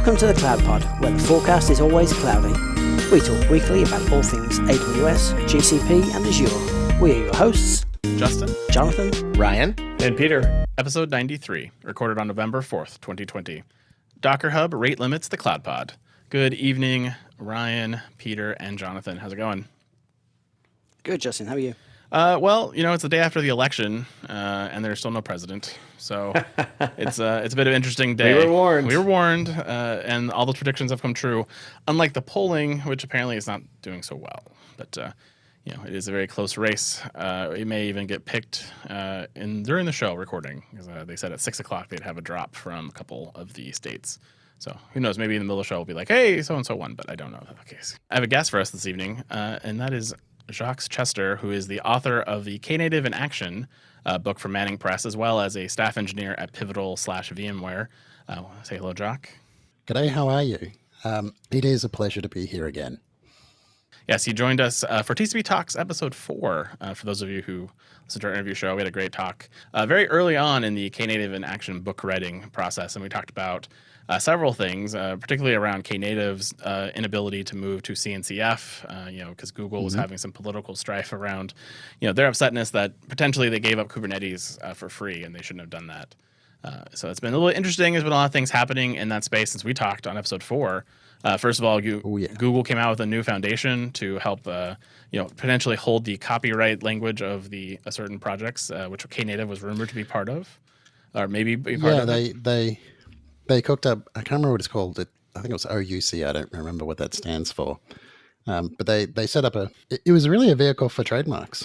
Welcome to the Cloud Pod, where the forecast is always cloudy. We talk weekly about all things AWS, GCP, and Azure. We are your hosts, Justin, Jonathan, Ryan, and Peter. Episode 93, recorded on November 4th, 2020. Docker Hub rate limits the Cloud Pod. Good evening, Ryan, Peter, and Jonathan. How's it going? Good, Justin. How are you? Well, it's the day after the election, and there's still no president. So it's a bit of an interesting day. We were warned. And all those predictions have come true. Unlike the polling, which apparently is not doing so well. But it is a very close race. It may even get picked during the show recording. Because, they said at 6 o'clock they'd have a drop from a couple of the states. So who knows? Maybe in the middle of the show we'll be like, hey, so-and-so won. But I don't know if that's the case. I have a guest for us this evening, and that is Jacques Chester, who is the author of the Knative in Action book from Manning Press, as well as a staff engineer at Pivotal/VMware. Say hello, Jacques. G'day, how are you? It is a pleasure to be here again. Yes, he joined us for TCP Talks episode 4. For those of you who listened to our interview show, we had a great talk very early on in the Knative in Action book writing process, and we talked about several things, particularly around Knative's inability to move to CNCF, because Google was having some political strife around, their upsetness that potentially they gave up Kubernetes for free, and they shouldn't have done that. So it's been a little interesting. There's been a lot of things happening in that space since we talked on episode 4. First of all, Google came out with a new foundation to help, potentially hold the copyright language of the certain projects, which Knative was rumored to be part of, or maybe be part of. Yeah, they cooked up. I can't remember what it's called. I think it was OUC. I don't remember what that stands for. But they set up it was really a vehicle for trademarks.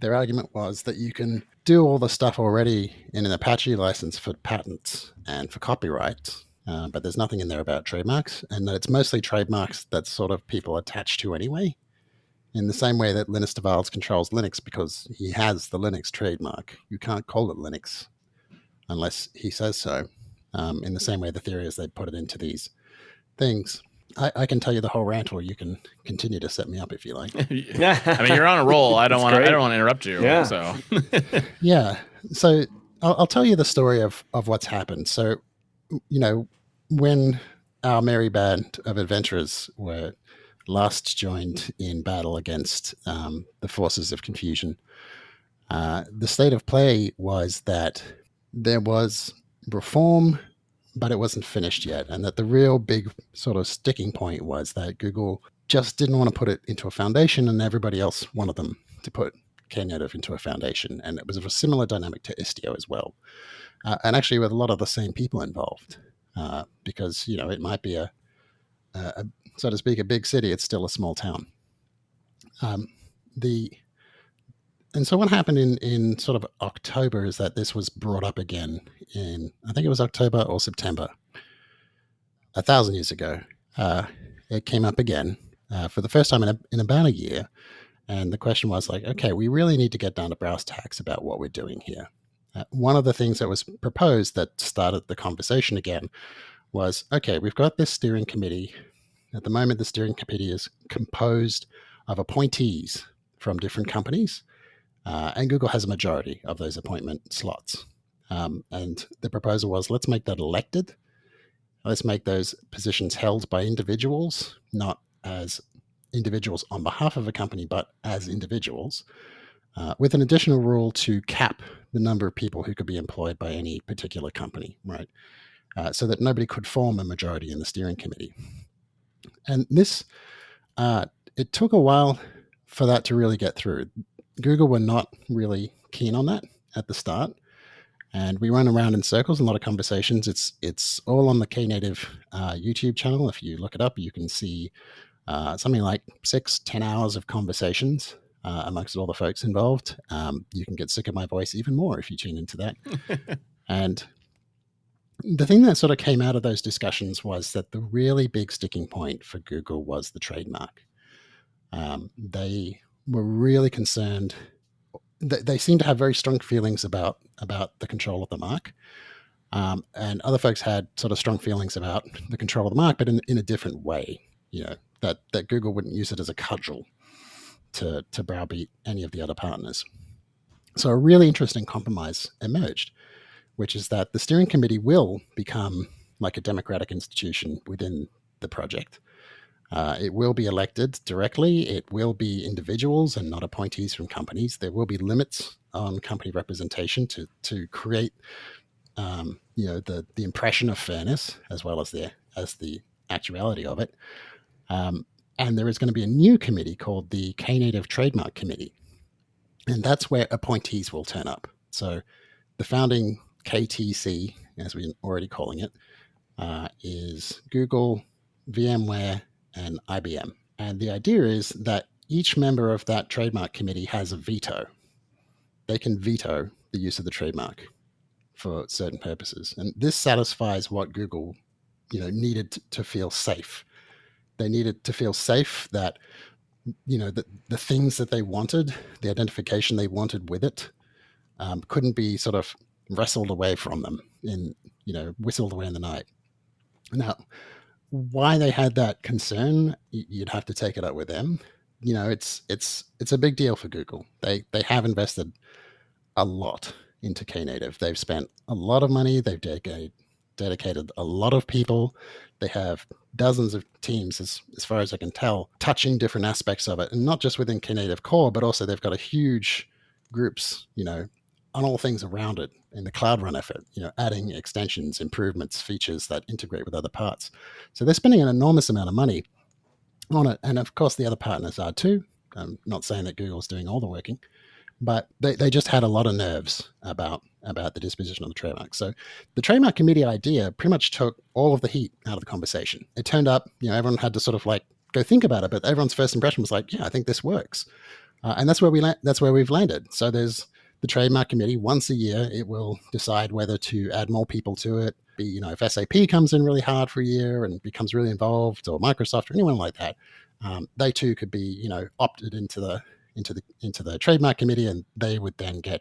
Their argument was that you can do all the stuff already in an Apache license for patents and for copyrights. But there's nothing in there about trademarks, and that it's mostly trademarks that sort of people attach to anyway, in the same way that Linus Torvalds controls Linux because he has the Linux trademark. You can't call it Linux unless he says so, in the same way the theory is they put it into these things. I can tell you the whole rant, or you can continue to set me up if you like. I mean, you're on a roll. I don't want to interrupt you. Yeah. So yeah. So I'll tell you the story of what's happened. So, when our merry band of adventurers were last joined in battle against the forces of confusion, the state of play was that there was reform, but it wasn't finished yet. And that the real big sort of sticking point was that Google just didn't want to put it into a foundation, and everybody else wanted them to put Knative into a foundation. And it was a similar dynamic to Istio as well. And actually with a lot of the same people involved. Because, it might be a, so to speak, a big city. It's still a small town. And so what happened in sort of October is that this was brought up again in, I think it was October or September, 1,000 years ago. It came up again for the first time in about a year. And the question was like, okay, we really need to get down to brass tacks about what we're doing here. One of the things that was proposed that started the conversation again was, okay, we've got this steering committee. At the moment, the steering committee is composed of appointees from different companies, and Google has a majority of those appointment slots. And the proposal was, let's make that elected. Let's make those positions held by individuals, not as individuals on behalf of a company, but as individuals. With an additional rule to cap the number of people who could be employed by any particular company, right? So that nobody could form a majority in the steering committee. And this, it took a while for that to really get through. Google were not really keen on that at the start. And we run around in circles, a lot of conversations. It's all on the Knative YouTube channel. If you look it up, you can see something like 6-10 hours of conversations amongst all the folks involved. You can get sick of my voice even more if you tune into that. And the thing that sort of came out of those discussions was that the really big sticking point for Google was the trademark. They were really concerned. They seemed to have very strong feelings about the control of the mark. And other folks had sort of strong feelings about the control of the mark, but in a different way, that Google wouldn't use it as a cudgel to browbeat any of the other partners. So a really interesting compromise emerged, which is that the steering committee will become like a democratic institution within the project. It will be elected directly. It will be individuals and not appointees from companies. There will be limits on company representation to create, the impression of fairness as well as the actuality of it. And there is going to be a new committee called the Knative Trademark Committee, and that's where appointees will turn up. So the founding KTC, as we're already calling it, is Google, VMware, and IBM. And the idea is that each member of that trademark committee has a veto. They can veto the use of the trademark for certain purposes. And this satisfies what Google, needed to feel safe. They needed to feel safe that, the things that they wanted, the identification they wanted with it, couldn't be sort of wrestled away from them whistled away in the night. Now, why they had that concern, you'd have to take it up with them. It's a big deal for Google. They have invested a lot into Knative. They've spent a lot of money. They've dedicated a lot of people. They have dozens of teams, as far as I can tell, touching different aspects of it, and not just within Knative core, but also they've got a huge groups, on all things around it in the Cloud Run effort, adding extensions, improvements, features that integrate with other parts. So they're spending an enormous amount of money on it. And of course, the other partners are too. I'm not saying that Google's doing all the working, but they just had a lot of nerves about the disposition of the trademark. So the trademark committee idea pretty much took all of the heat out of the conversation. It turned up, everyone had to sort of like go think about it, but everyone's first impression was like, yeah, I think this works. And that's where we've landed. So there's the trademark committee. Once a year, it will decide whether to add more people to it. If SAP comes in really hard for a year and becomes really involved, or Microsoft or anyone like that, they too could be, opted into the trademark committee, and they would then get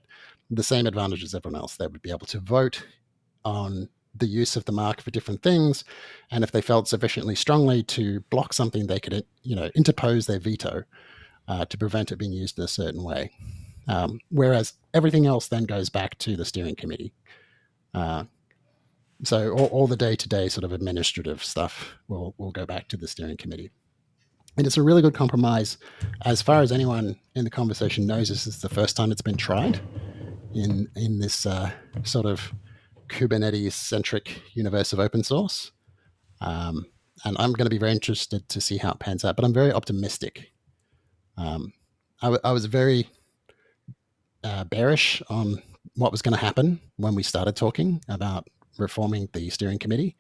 the same advantage as everyone else. They would be able to vote on the use of the mark for different things, and if they felt sufficiently strongly to block something, they could, interpose their veto to prevent it being used in a certain way. Whereas everything else then goes back to the steering committee. So all the day-to-day sort of administrative stuff will go back to the steering committee. And it's a really good compromise. As far as anyone in the conversation knows, this is the first time it's been tried in this sort of Kubernetes-centric universe of open source. And I'm going to be very interested to see how it pans out, but I'm very optimistic. I was very bearish on what was going to happen when we started talking about reforming the steering committee.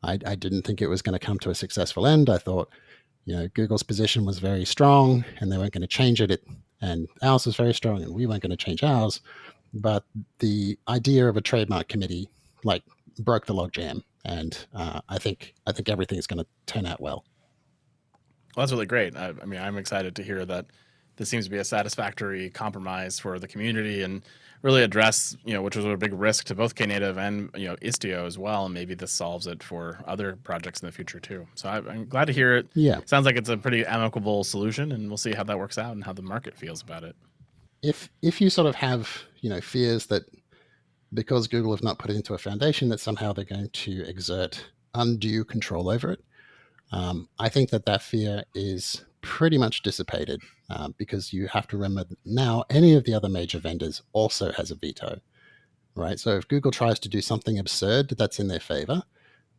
I didn't think it was going to come to a successful end. I thought, Google's position was very strong and they weren't going to change it. And ours was very strong and we weren't going to change ours. But the idea of a trademark committee broke the logjam. And I think everything's going to turn out well. Well, that's really great. I'm excited to hear that this seems to be a satisfactory compromise for the community and really address, which was a big risk to both Knative and, Istio as well. And maybe this solves it for other projects in the future too. So I'm glad to hear it. Yeah. Sounds like it's a pretty amicable solution, and we'll see how that works out and how the market feels about it. If you sort of have, fears that because Google have not put it into a foundation that somehow they're going to exert undue control over it, I think that fear is pretty much dissipated because you have to remember that now any of the other major vendors also has a veto, right? So if Google tries to do something absurd that's in their favor,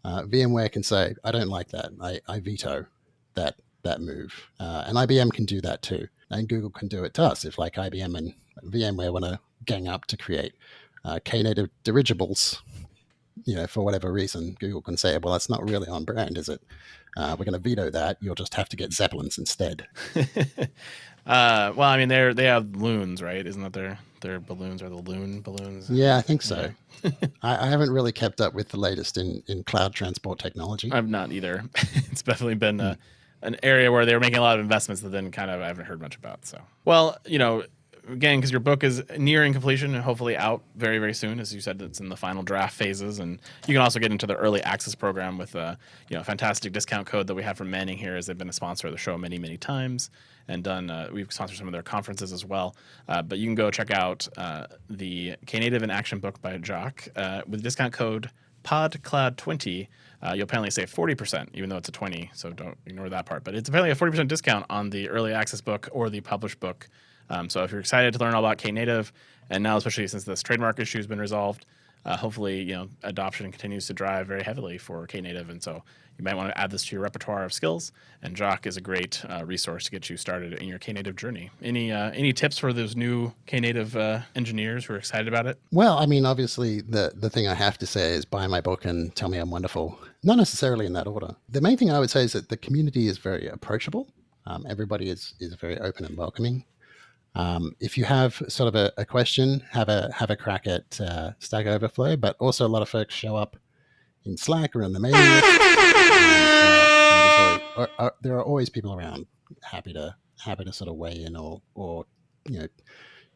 VMware can say, I don't like that. I veto that move. And IBM can do that too. And Google can do it to us if IBM and VMware want to gang up to create Knative dirigibles, for whatever reason. Google can say, well, that's not really on brand, is it? We're going to veto that. You'll just have to get Zeppelins instead. Well, they have loons, right? Isn't that their balloons, or the loon balloons? Yeah, I think so. Yeah. I haven't really kept up with the latest in cloud transport technology. I've not either. It's definitely been an area where they were making a lot of investments that then I haven't heard much about. So, well, again, because your book is nearing completion and hopefully out very, very soon. As you said, it's in the final draft phases. And you can also get into the early access program with a fantastic discount code that we have from Manning here, as they've been a sponsor of the show many, many times and done. We've sponsored some of their conferences as well. But you can go check out the Knative in Action book by Jacques with discount code PodCloud20, you'll apparently save 40%, even though it's a 20, so don't ignore that part. But it's apparently a 40% discount on the early access book or the published book. So if you're excited to learn all about Knative, and now especially since this trademark issue has been resolved, hopefully adoption continues to drive very heavily for Knative, and so you might want to add this to your repertoire of skills. And Jock is a great resource to get you started in your Knative journey. Any tips for those new Knative engineers who are excited about it? Well, I mean, obviously, the thing I have to say is buy my book and tell me I'm wonderful. Not necessarily in that order. The main thing I would say is that the community is very approachable. Everybody is very open and welcoming. If you have sort of a question, have a crack at Stack Overflow, but also a lot of folks show up in Slack or in the mailing list. There are always people around happy to sort of weigh in or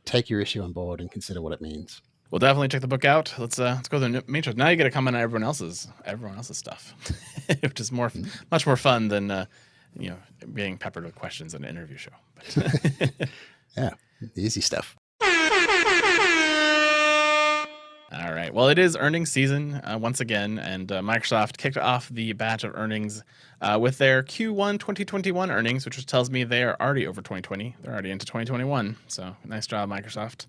take your issue on board and consider what it means. We'll definitely check the book out. Let's go to the main show. Now you get to comment on everyone else's stuff, which is much more fun than being peppered with questions in an interview show. But yeah, the easy stuff. All right. Well, it is earnings season once again, and Microsoft kicked off the batch of earnings with their Q1 2021 earnings, which tells me they are already over 2020. They're already into 2021. So nice job, Microsoft.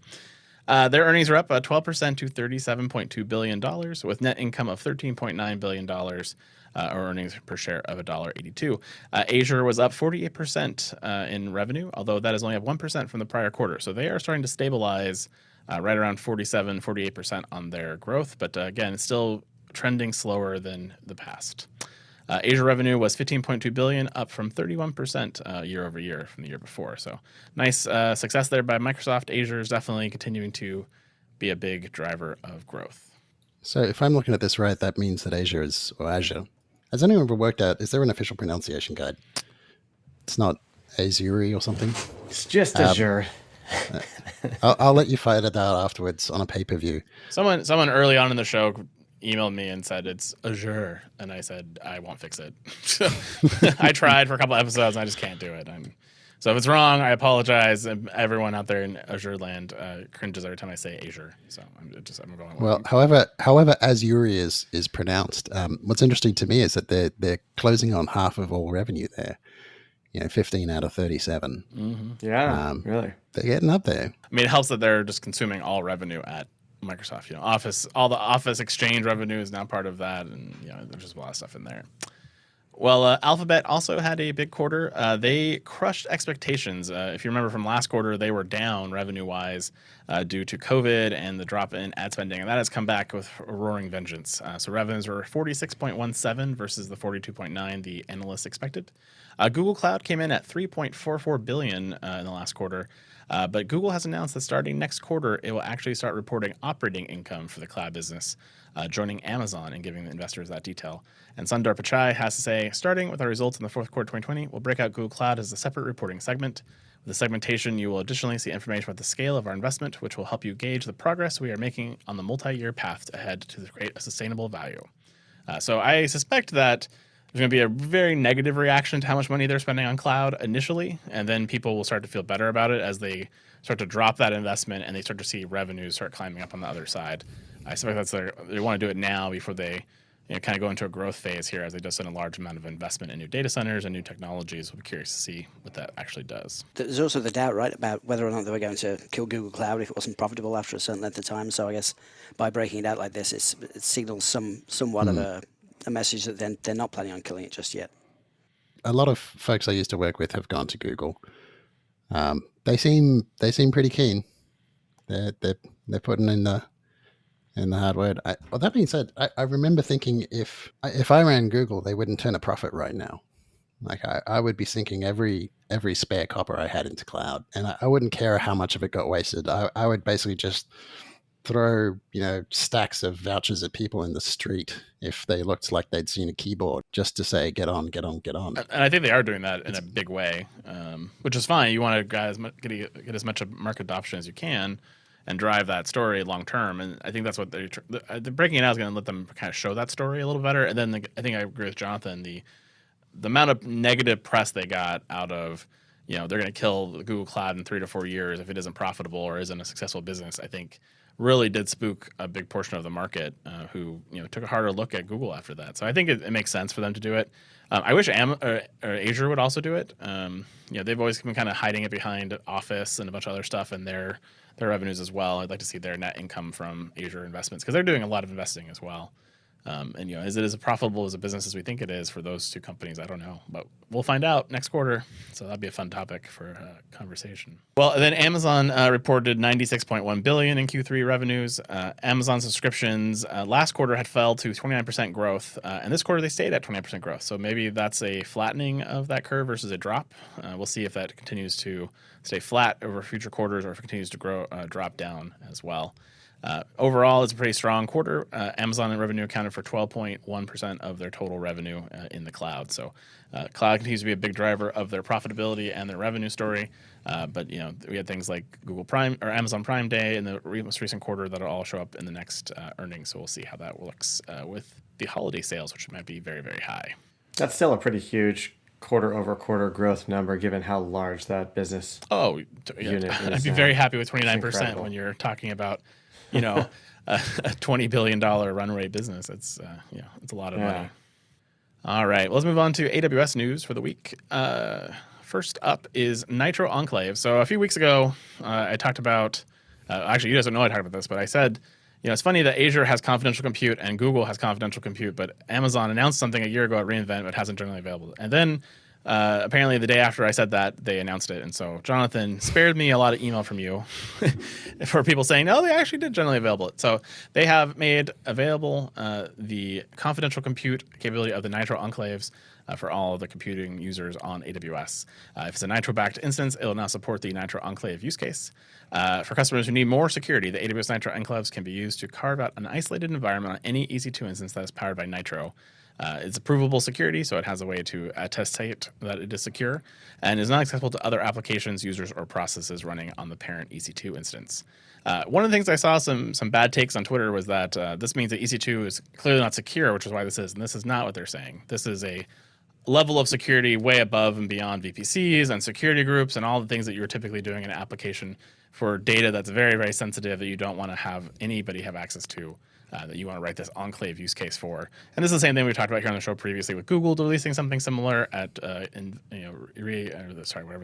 Their earnings are up 12% to $37.2 billion, with net income of $13.9 billion, or earnings per share of $1.82. Azure was up 48% in revenue, although that is only up 1% from the prior quarter. So they are starting to stabilize right around 48% on their growth. But again, it's still trending slower than the past. Azure revenue was $15.2 billion, up from 31% year over year from the year before. So nice success there by Microsoft. Azure is definitely continuing to be a big driver of growth. So if I'm looking at this right, that means that Azure. Has anyone ever worked out, is there an official pronunciation guide? It's not Azure or something? It's just Azure. I'll let you fight it out afterwards on a pay-per-view. Someone early on in the show emailed me and said it's Azure, and I said I won't fix it. So I tried for a couple episodes and I just can't do it. So if it's wrong, I apologize. Everyone out there in Azure land cringes every time I say Azure. So I'm going. Well, however Azure is pronounced. What's interesting to me is that they're closing on half of all revenue there. 15 out of 37. Mm-hmm. Yeah, really. They're getting up there. I mean, it helps that they're just consuming all revenue at Microsoft. Office, all the Office Exchange revenue is now part of that, and there's just a lot of stuff in there. Well, Alphabet also had a big quarter. They crushed expectations. If you remember from last quarter, they were down revenue-wise due to COVID and the drop in ad spending, and that has come back with a roaring vengeance. So revenues were 46.17 versus the 42.9 the analysts expected. Google Cloud came in at $3.44 billion in the last quarter. But Google has announced that starting next quarter, it will actually start reporting operating income for the cloud business, joining Amazon and giving the investors that detail. And Sundar Pichai has to say, starting with our results in the fourth quarter 2020, we'll break out Google Cloud as a separate reporting segment. With the segmentation, you will additionally see information about the scale of our investment, which will help you gauge the progress we are making on the multi-year path ahead to create a sustainable value. So I suspect that there's going to be a very negative reaction to how much money they're spending on cloud initially, and then people will start to feel better about it as they start to drop that investment and they start to see revenues start climbing up on the other side. I suspect they want to do it now before they kind of go into a growth phase here as they just spend a large amount of investment in new data centers and new technologies. We'll be curious to see what that actually does. There's also the doubt, right, about whether or not they were going to kill Google Cloud if it wasn't profitable after a certain length of time. So I guess by breaking it out like this, it signals somewhat of a message that they're not planning on killing it just yet. A lot of folks I used to work with have gone to Google. They seem pretty keen. They're putting in the hard word. Well, that being said, I remember thinking if I ran Google, they wouldn't turn a profit right now. Like I would be sinking every spare copper I had into cloud, and I wouldn't care how much of it got wasted. I would basically just throw stacks of vouchers at people in the street if they looked like they'd seen a keyboard, just to say get on. And I think they are doing that in a big way, which is fine. You want to get as much of market adoption as you can and drive that story long term. And I think that's what they're breaking it out is going to let them kind of show that story a little better. And then I think I agree with Jonathan. The amount of negative press they got out of they're going to kill the Google Cloud in 3 to 4 years if it isn't profitable or isn't a successful business, I think really did spook a big portion of the market who took a harder look at Google after that. So I think it makes sense for them to do it. I wish Azure would also do it. They've always been kind of hiding it behind Office and a bunch of other stuff and their revenues as well. I'd like to see their net income from Azure investments because they're doing a lot of investing as well. Is it as profitable as a business as we think it is for those two companies? I don't know, but we'll find out next quarter. So that'd be a fun topic for conversation. Well, then Amazon reported $96.1 billion in Q3 revenues. Amazon subscriptions last quarter had fell to 29% growth, and this quarter they stayed at 29% growth. So maybe that's a flattening of that curve versus a drop. We'll see if that continues to stay flat over future quarters or if it continues to drop down as well. Overall, it's a pretty strong quarter. Amazon revenue accounted for 12.1% of their total revenue in the cloud. So cloud continues to be a big driver of their profitability and their revenue story. But we had things like Google Prime or Amazon Prime Day in the most recent quarter that'll all show up in the next earnings. So we'll see how that looks with the holiday sales, which might be very, very high. That's still a pretty huge quarter-over-quarter growth number, given how large that business unit is. I'd be very happy with 29% when you're talking about a $20 billion run rate business. It's a lot of money. All right, well, let's move on to AWS news for the week. First up is Nitro Enclave. So a few weeks ago, I talked about, actually, you guys don't know I talked about this, but I said, it's funny that Azure has confidential compute and Google has confidential compute, but Amazon announced something a year ago at reInvent, but hasn't generally available. And then apparently the day after I said that, they announced it. And so Jonathan spared me a lot of email from you for people saying, no, they actually did generally available it. So they have made available the confidential compute capability of the Nitro Enclaves for all of the computing users on AWS. If it's a Nitro-backed instance, it will now support the Nitro Enclave use case. For customers who need more security, the AWS Nitro Enclaves can be used to carve out an isolated environment on any EC2 instance that is powered by Nitro. It's a provable security, so it has a way to attestate that it is secure, and is not accessible to other applications, users, or processes running on the parent EC2 instance. One of the things I saw some bad takes on Twitter was that this means that EC2 is clearly not secure, which is why this is, and this is not what they're saying. This is a level of security way above and beyond VPCs and security groups and all the things that you're typically doing in an application for data that's very, very sensitive that you don't want to have anybody have access to. That you want to write this enclave use case for. And this is the same thing we talked about here on the show previously with Google releasing something similar at whatever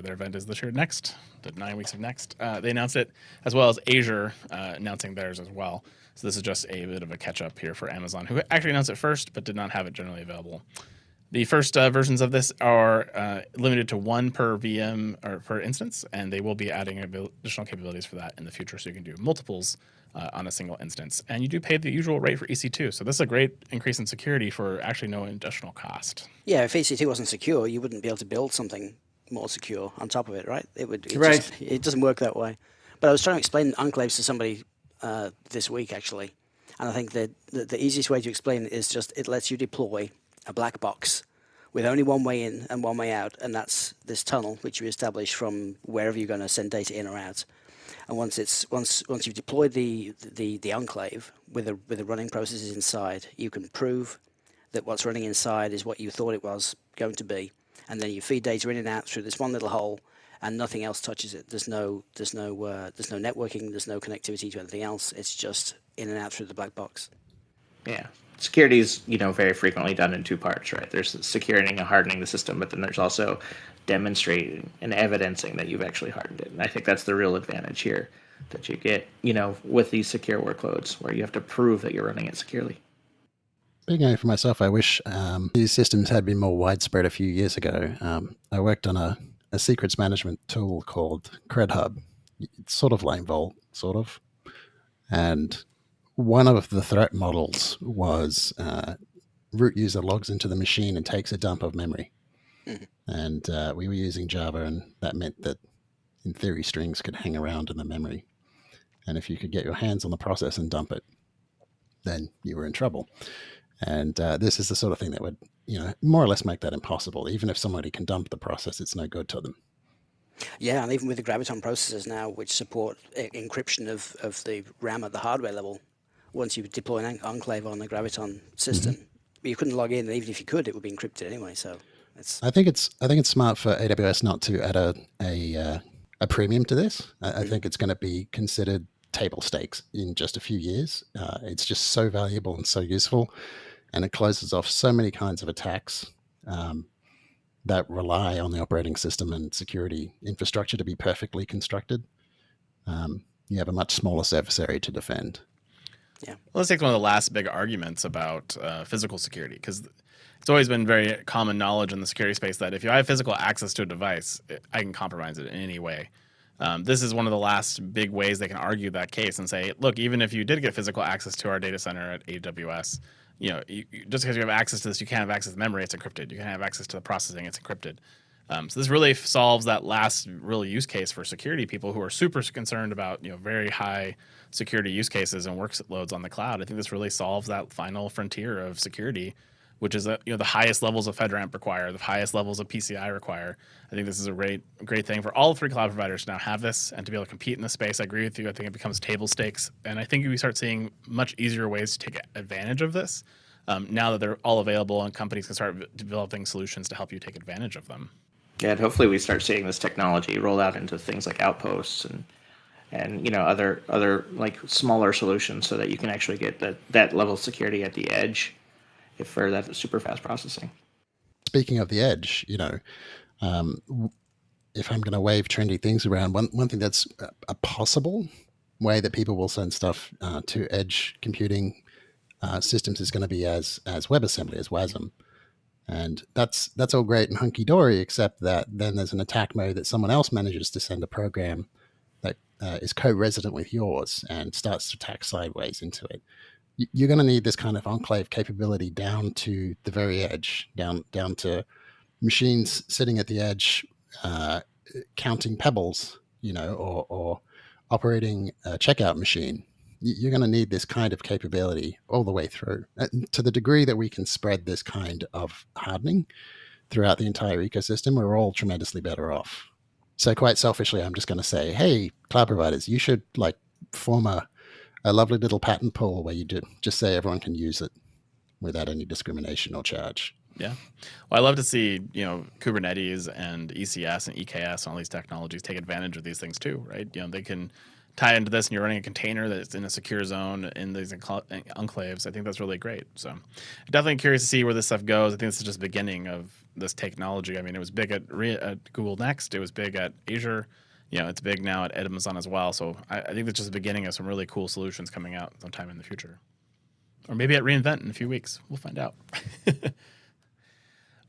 their event is this year, Next, the 9 weeks of Next. They announced it, as well as Azure announcing theirs as well. So this is just a bit of a catch up here for Amazon, who actually announced it first but did not have it generally available. The first versions of this are limited to one per VM or per instance, and they will be adding additional capabilities for that in the future, so you can do multiples on a single instance. And you do pay the usual rate for EC2, so this is a great increase in security for actually no additional cost. Yeah, if EC2 wasn't secure, you wouldn't be able to build something more secure on top of it, right? It doesn't work that way. But I was trying to explain enclaves to somebody this week, actually, and I think that the easiest way to explain it is just it lets you deploy a black box with only one way in and one way out, and that's this tunnel which you establish from wherever you're going to send data in or out. And once you've deployed the enclave with the running processes inside, you can prove that what's running inside is what you thought it was going to be, and then you feed data in and out through this one little hole, and nothing else touches it. There's no networking, there's no connectivity to anything else. It's just in and out through the black box. Yeah. Security is, very frequently done in two parts, right? There's securing and hardening the system, but then there's also demonstrating and evidencing that you've actually hardened it. And I think that's the real advantage here that you get, with these secure workloads where you have to prove that you're running it securely. Speaking for myself, I wish these systems had been more widespread a few years ago. I worked on a secrets management tool called CredHub. It's sort of like Vault, sort of. And one of the threat models was root user logs into the machine and takes a dump of memory. Mm-hmm. And we were using Java, and that meant that, in theory, strings could hang around in the memory. And if you could get your hands on the process and dump it, then you were in trouble. And this is the sort of thing that would, more or less make that impossible. Even if somebody can dump the process, it's no good to them. Yeah, and even with the Graviton processors now, which support encryption of the RAM at the hardware level, once you deploy an enclave on the Graviton system, you couldn't log in, and even if you could, it would be encrypted anyway. So It's I think it's smart for AWS not to add a premium to this. I think it's going to be considered table stakes in just a few years. It's just so valuable and so useful, and it closes off so many kinds of attacks that rely on the operating system and security infrastructure to be perfectly constructed. You have a much smaller surface area to defend. Well, let's take one of the last big arguments about physical security, because it's always been very common knowledge in the security space that if you have physical access to a device, I can compromise it in any way. This is one of the last big ways they can argue that case and say, look, even if you did get physical access to our data center at AWS, just because you have access to this, you can't have access to memory, it's encrypted. You can't have access to the processing, it's encrypted. So this really solves that last real use case for security people who are super concerned about very high security use cases and workloads on the cloud. I think this really solves that final frontier of security, which is the highest levels of FedRAMP require, the highest levels of PCI require. I think this is a great thing for all three cloud providers to now have this and to be able to compete in the space. I agree with you. I think it becomes table stakes, and I think we start seeing much easier ways to take advantage of this now that they're all available and companies can start developing solutions to help you take advantage of them. Yeah, and hopefully we start seeing this technology roll out into things like Outposts and other like smaller solutions, so that you can actually get that level of security at the edge for that super fast processing. Speaking of the edge, if I'm going to wave trendy things around, one thing that's a possible way that people will send stuff to edge computing systems is going to be as WebAssembly, as WASM. And that's all great and hunky-dory, except that then there's an attack mode that someone else manages to send a program that is co-resident with yours and starts to attack sideways into it. You're going to need this kind of enclave capability down to the very edge, down to machines sitting at the edge, counting pebbles, or operating a checkout machine. You're going to need this kind of capability all the way through. To the degree that we can spread this kind of hardening throughout the entire ecosystem, we're all tremendously better off. So quite selfishly, I'm just going to say, hey, cloud providers, you should form a lovely little patent pool where you just say everyone can use it without any discrimination or charge. Yeah. Well, I love to see, Kubernetes and ECS and EKS and all these technologies take advantage of these things too, right? They can tie into this and you're running a container that's in a secure zone in these enclaves. I think that's really great. So I'm definitely curious to see where this stuff goes. I think this is just the beginning of this technology. I mean, it was big at Google Next. It was big at Azure. It's big now at Amazon as well. So I think it's just the beginning of some really cool solutions coming out sometime in the future. Or maybe at reInvent in a few weeks. We'll find out.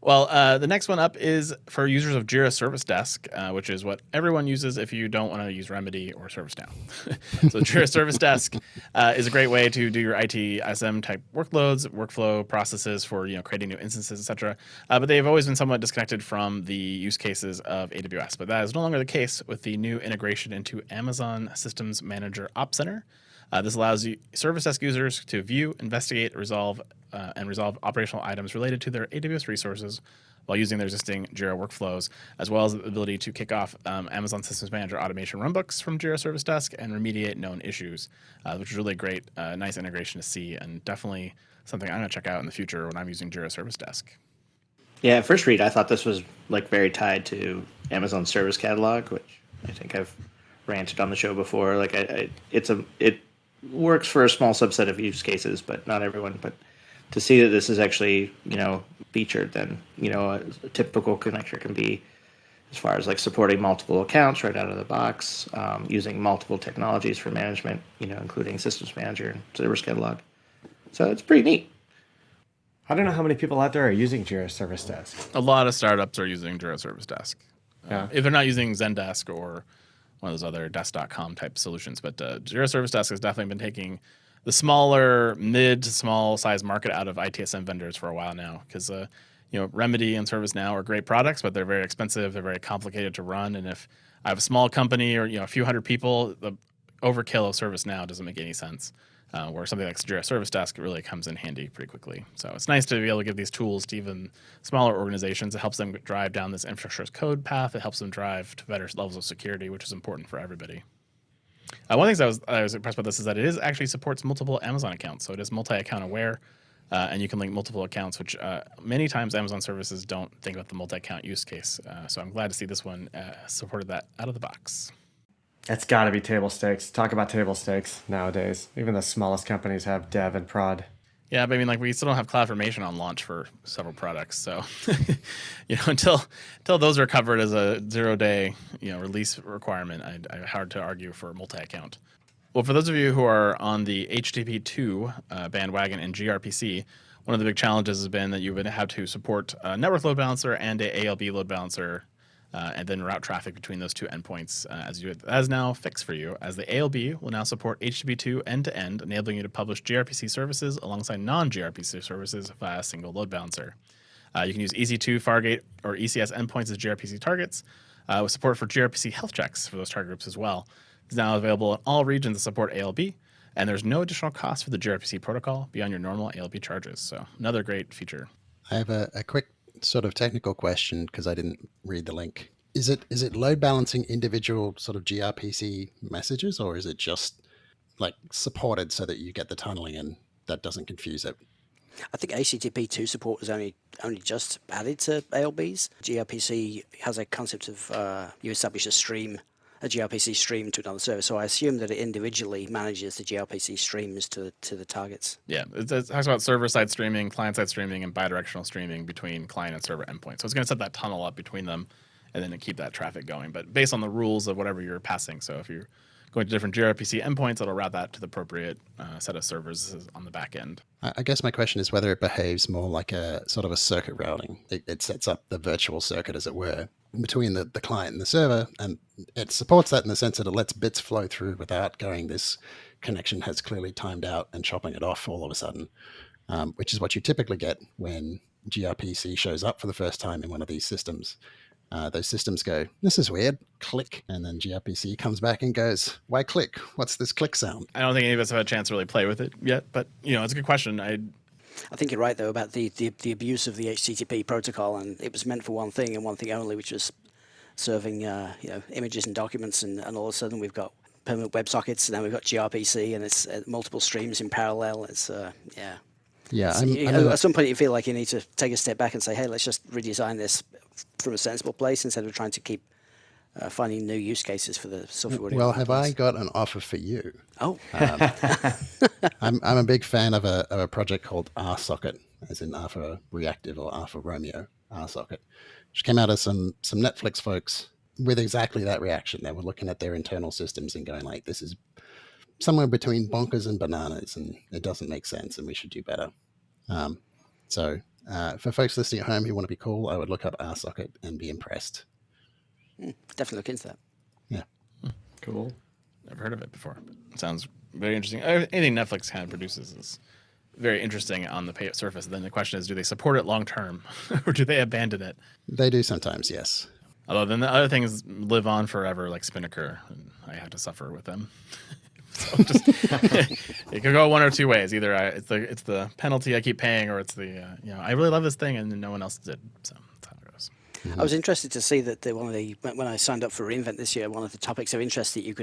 Well, the next one up is for users of Jira Service Desk, which is what everyone uses if you don't want to use Remedy or ServiceNow. So Jira Service Desk is a great way to do your ITSM type workloads, workflow processes for creating new instances, etc. But they've always been somewhat disconnected from the use cases of AWS. But that is no longer the case with the new integration into Amazon Systems Manager Ops Center. This allows Service Desk users to view, investigate, resolve operational items related to their AWS resources while using their existing Jira workflows, as well as the ability to kick off Amazon Systems Manager automation runbooks from Jira Service Desk and remediate known issues, which is really great, nice integration to see, and definitely something I'm going to check out in the future when I'm using Jira Service Desk. Yeah, at first read, I thought this was very tied to Amazon Service Catalog, which I think I've ranted on the show before. It works for a small subset of use cases, but not everyone. But to see that this is actually, featured than, a typical connector can be, as far as supporting multiple accounts right out of the box, using multiple technologies for management, including Systems Manager and Service Catalog. So it's pretty neat. I don't know how many people out there are using Jira Service Desk. A lot of startups are using Jira Service Desk. Yeah. If they're not using Zendesk or one of those other desk.com type solutions. But Jira Service Desk has definitely been taking the smaller, mid to small size market out of ITSM vendors for a while now, because Remedy and ServiceNow are great products, but they're very expensive. They're very complicated to run. And if I have a small company or a few hundred people, the overkill of ServiceNow doesn't make any sense. Where something like Jira Service Desk really comes in handy pretty quickly. So it's nice to be able to give these tools to even smaller organizations. It helps them drive down this infrastructure as code path. It helps them drive to better levels of security, which is important for everybody. One of the things I was impressed with this is that it actually supports multiple Amazon accounts. So it is multi-account aware. and you can link multiple accounts, which many times Amazon services don't think about the multi-account use case. So I'm glad to see this one supported that out of the box. That's got to be table stakes. Talk about table stakes nowadays. Even the smallest companies have dev and prod. Yeah, but I mean, like, we still don't have CloudFormation on launch for several products, so until those are covered as a 0-day release requirement, I hard to argue for multi-account. Well, for those of you who are on the HTTP2 bandwagon in gRPC, one of the big challenges has been that you would have to support a network load balancer and a ALB load balancer, and then route traffic between those two endpoints. That is now fixed for you, as the ALB will now support HTTP2 end-to-end, enabling you to publish gRPC services alongside non-gRPC services via a single load balancer. You can use EC2, Fargate, or ECS endpoints as gRPC targets, with support for gRPC health checks for those target groups as well. It's now available in all regions that support ALB, and there's no additional cost for the gRPC protocol beyond your normal ALB charges. So another great feature. I have a quick sort of technical question because I didn't read the link. Is it load balancing individual sort of gRPC messages, or is it just like supported so that you get the tunneling and that doesn't confuse it? I think HTTP2 support was only just added to ALBs. gRPC has a concept of you establish a gRPC stream to another server. So I assume that it individually manages the gRPC streams to the targets. Yeah, it talks about server-side streaming, client-side streaming, and bidirectional streaming between client and server endpoints. So it's going to set that tunnel up between them and then keep that traffic going, but based on the rules of whatever you're passing. So if you're going to different gRPC endpoints, it'll route that to the appropriate set of servers on the back end. I guess my question is whether it behaves more like a sort of a circuit routing. It sets up the virtual circuit, as it were, between the client and the server, and it supports that in the sense that it lets bits flow through without going, this connection has clearly timed out, and chopping it off all of a sudden, which is what you typically get when gRPC shows up for the first time in one of these systems. Those systems go, this is weird, click, and then gRPC comes back and goes, why click? What's this click sound? I don't think any of us have had a chance to really play with it yet, but it's a good question. I think you're right, though, about the abuse of the HTTP protocol, and it was meant for one thing and one thing only, which was serving images and documents, and all of a sudden we've got permanent WebSockets, and then we've got gRPC, and it's multiple streams in parallel. It's Yeah, at some point you feel like you need to take a step back and say, hey, let's just redesign this from a sensible place instead of trying to keep finding new use cases for the software. Well, have I got an offer for you? Oh. I'm a big fan of a project called RSocket, as in R for reactive or R for Romeo, RSocket, which came out of some Netflix folks with exactly that reaction. They were looking at their internal systems and going like, this is somewhere between bonkers and bananas, and it doesn't make sense, and we should do better. So for folks listening at home who want to be cool, I would look up RSocket and be impressed. Definitely look into that. Yeah. Cool. Never heard of it before. It sounds very interesting. Anything Netflix kind of produces is very interesting on the surface. Then the question is, do they support it long term, or do they abandon it? They do sometimes, yes. Although then the other things live on forever, like Spinnaker, and I had to suffer with them. So just it could go one or two ways. Either it's the penalty I keep paying, or it's the I really love this thing and no one else did. So that's how it goes. Mm-hmm. I was interested to see that when I signed up for reInvent this year, one of the topics of interest that you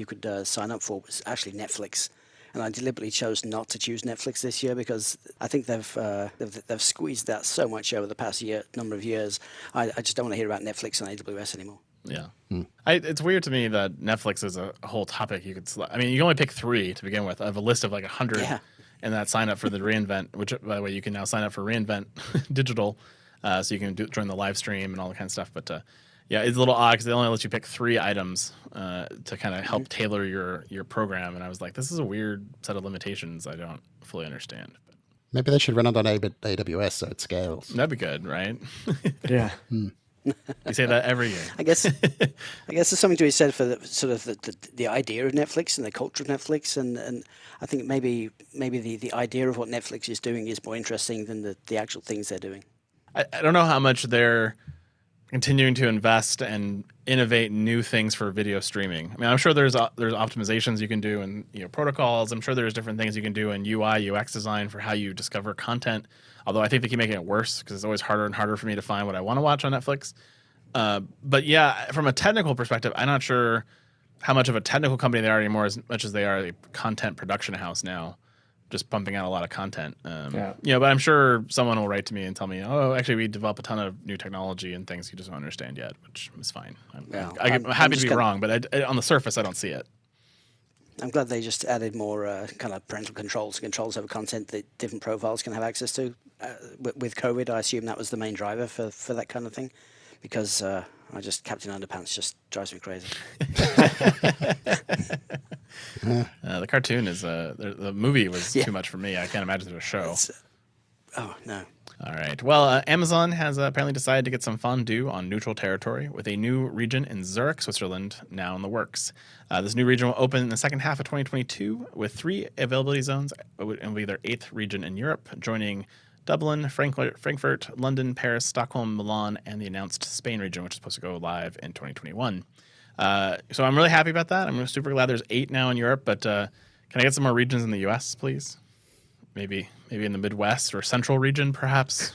could sign up for was actually Netflix, and I deliberately chose not to choose Netflix this year because I think they've squeezed that so much over the past number of years. I just don't want to hear about Netflix on AWS anymore. Yeah. It's weird to me that Netflix is a whole topic you could select. I mean, you can only pick 3 to begin with. I have a list of like 100 and that sign up for the reInvent, which, by the way, you can now sign up for reInvent Digital, so you can join the live stream and all that kind of stuff. But it's a little odd because they only let you pick 3 items to kind of help tailor your program. And I was like, this is a weird set of limitations I don't fully understand. But maybe they should run it on AWS so it scales. That'd be good, right? Yeah. You say that every year. I guess there's something to be said for the idea of Netflix and the culture of Netflix, and I think maybe the idea of what Netflix is doing is more interesting than the actual things they're doing. I don't know how much they're continuing to invest and innovate new things for video streaming. I mean, I'm sure there's optimizations you can do and protocols. I'm sure there's different things you can do in UI, UX design for how you discover content. Although I think they keep making it worse because it's always harder and harder for me to find what I want to watch on Netflix. But yeah, from a technical perspective, I'm not sure how much of a technical company they are anymore as much as they are a content production house now. just pumping out a lot of content. Yeah. But I'm sure someone will write to me and tell me, oh, actually, we develop a ton of new technology and things you just don't understand yet, which is fine. I'm happy to be wrong, but on the surface, I don't see it. I'm glad they just added more kind of parental controls over content that different profiles can have access to. With COVID, I assume that was the main driver for that kind of thing, because Captain Underpants just drives me crazy. The cartoon is the movie was too much for me. I can't imagine there's a show. Oh no. All right. Well, Amazon has apparently decided to get some fondue on neutral territory with a new region in Zurich, Switzerland, now in the works. This new region will open in the second half of 2022 with 3 availability zones. It will be their 8th region in Europe, joining Dublin, Frankfurt, London, Paris, Stockholm, Milan, and the announced Spain region, which is supposed to go live in 2021. So I'm really happy about that. I'm super glad there's 8 now in Europe, but can I get some more regions in the U.S., please? Maybe in the Midwest or Central region, perhaps.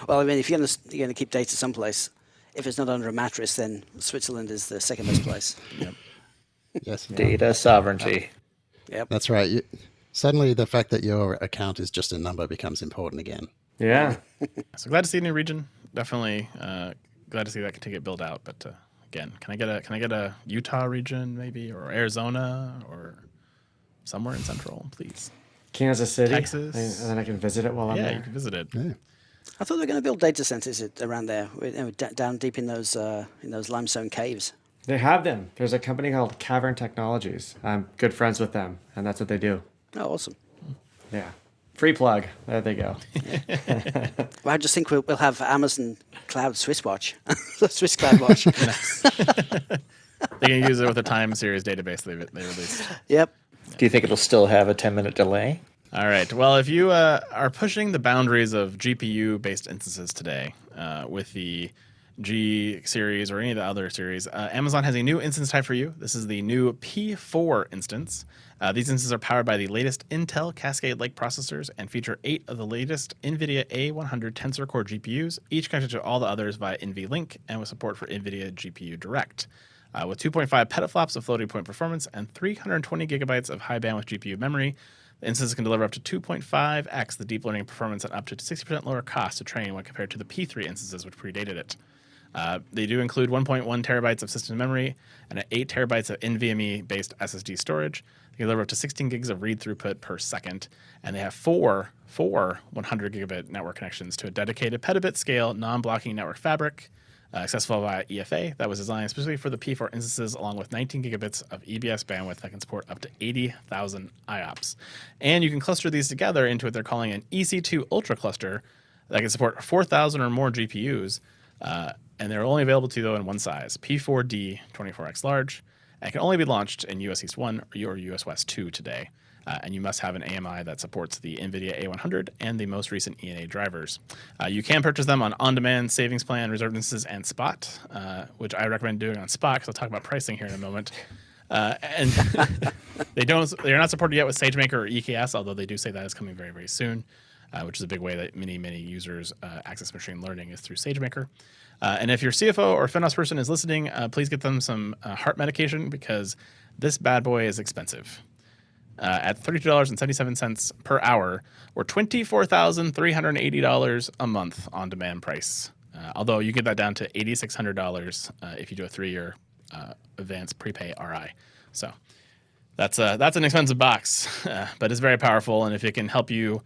Well, I mean, if you're going to keep data someplace, if it's not under a mattress, then Switzerland is the second best place. Yep. Yes. Data sovereignty. Yep. That's right. Suddenly, the fact that your account is just a number becomes important again. Yeah. So glad to see a new region. Definitely glad to see that can get built out. But again, can I get a Utah region maybe, or Arizona, or somewhere in Central, please? Kansas City, Texas. and then I can visit it while I'm Yeah, there. you can visit it. Yeah. I thought they were going to build data centers around there, down deep in those limestone caves. They have them. There's a company called Cavern Technologies. I'm good friends with them, and that's what they do. Oh, awesome. Yeah. Free plug. There they go. Well, I just think we'll have Amazon Cloud Swiss Watch, Swiss Cloud Watch. They can use it with a time series database they released. Yep. Do you think it'll still have a 10-minute delay? All right. Well, if you are pushing the boundaries of GPU-based instances today with the G series or any of the other series, Amazon has a new instance type for you. This is the new P4 instance. These instances are powered by the latest Intel Cascade Lake processors and feature 8 of the latest NVIDIA A100 Tensor Core GPUs, each connected to all the others via NVLink and with support for NVIDIA GPU Direct. With 2.5 petaflops of floating point performance and 320 gigabytes of high bandwidth GPU memory, the instance can deliver up to 2.5x the deep learning performance at up to 60% lower cost to train when compared to the P3 instances, which predated it. They do include 1.1 terabytes of system memory and 8 terabytes of NVMe-based SSD storage. They can deliver up to 16 gigs of read throughput per second, and they have four 100 gigabit network connections to a dedicated petabit scale non-blocking network fabric, accessible via EFA that was designed specifically for the P4 instances, along with 19 gigabits of EBS bandwidth that can support up to 80,000 IOPS. And you can cluster these together into what they're calling an EC2 Ultra cluster that can support 4,000 or more GPUs. And they're only available to you, though, in one size, P4D 24X large. And it can only be launched in US East 1 or US West 2 today. And you must have an AMI that supports the NVIDIA A100 and the most recent ENA drivers. You can purchase them on On-Demand, Savings Plan, Reserved Instances, and Spot, which I recommend doing on Spot because I'll talk about pricing here in a moment. And they're not supported yet with SageMaker or EKS, although they do say that is coming very, very soon, which is a big way that many, many users access machine learning is through SageMaker. And if your CFO or FinOps person is listening, please get them some heart medication because this bad boy is expensive. At $32.77 per hour, or $24,380 a month on demand price. Although you get that down to $8,600 if you do a 3-year advanced prepay RI. So that's an expensive box, but it's very powerful. And if it can help you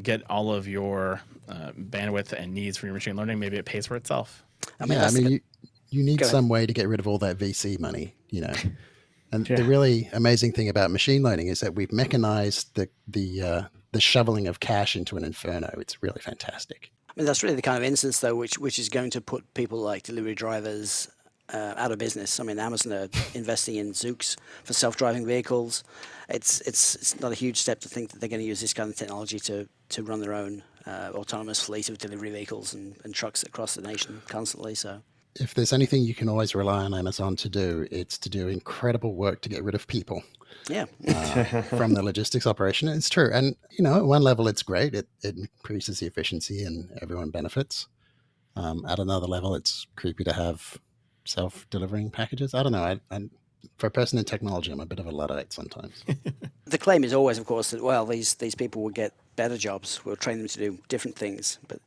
get all of your bandwidth and needs for your machine learning, maybe it pays for itself. You need some way to get rid of all that VC money, And the really amazing thing about machine learning is that we've mechanized the shoveling of cash into an inferno. It's really fantastic. I mean, that's really the kind of instance, though, which is going to put people like delivery drivers out of business. I mean, Amazon are investing in Zoox for self-driving vehicles. It's not a huge step to think that they're going to use this kind of technology to run their own autonomous fleet of delivery vehicles and trucks across the nation constantly. So, if there's anything you can always rely on Amazon to do, it's to do incredible work to get rid of people. Yeah. From the logistics operation. It's true. And, at one level, it's great. It increases the efficiency and everyone benefits. At another level, it's creepy to have self-delivering packages. I don't know. For a person in technology, I'm a bit of a Luddite sometimes. the claim is always, of course, that well, these people will get better jobs. We'll train them to do different things, but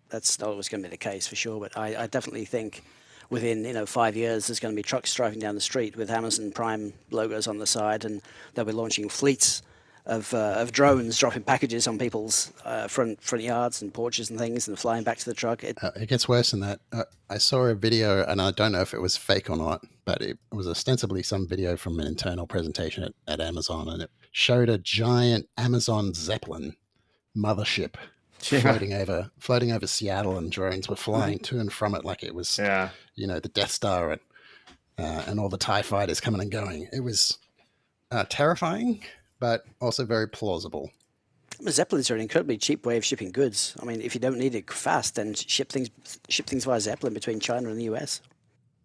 that's not always going to be the case for sure. But I definitely think within 5 years, there's going to be trucks driving down the street with Amazon Prime logos on the side, and they'll be launching fleets of drones dropping packages on people's front yards and porches and things, and flying back to the truck. It gets worse than that. I saw a video, and I don't know if it was fake or not, but it was ostensibly some video from an internal presentation at Amazon, and it showed a giant Amazon Zeppelin mothership floating over Seattle, and drones were flying to and from it like it was, the Death Star and all the TIE fighters coming and going. It was terrifying, but also very plausible. Zeppelins are an incredibly cheap way of shipping goods. I mean, if you don't need it fast, then ship things via Zeppelin between China and the US.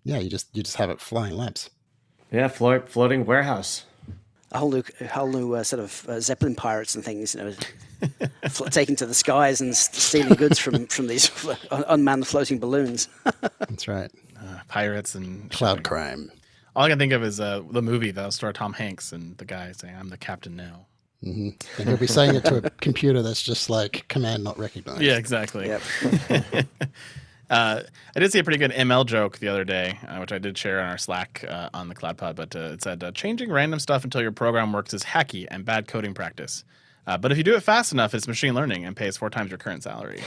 Yeah, you just have it flying laps. Yeah, floating warehouse. A whole new set of Zeppelin pirates and things, taking to the skies and stealing goods from these unmanned floating balloons. That's right. Pirates and cloud crime. All I can think of is the movie that'll star Tom Hanks and the guy saying, "I'm the captain now." Mm-hmm. And he'll be saying it to a computer that's just like command not recognized. Yeah, exactly. Yep. I did see a pretty good ML joke the other day, which I did share on our Slack on the CloudPod, but it said, changing random stuff until your program works is hacky and bad coding practice. But if you do it fast enough, it's machine learning and pays 4 times your current salary.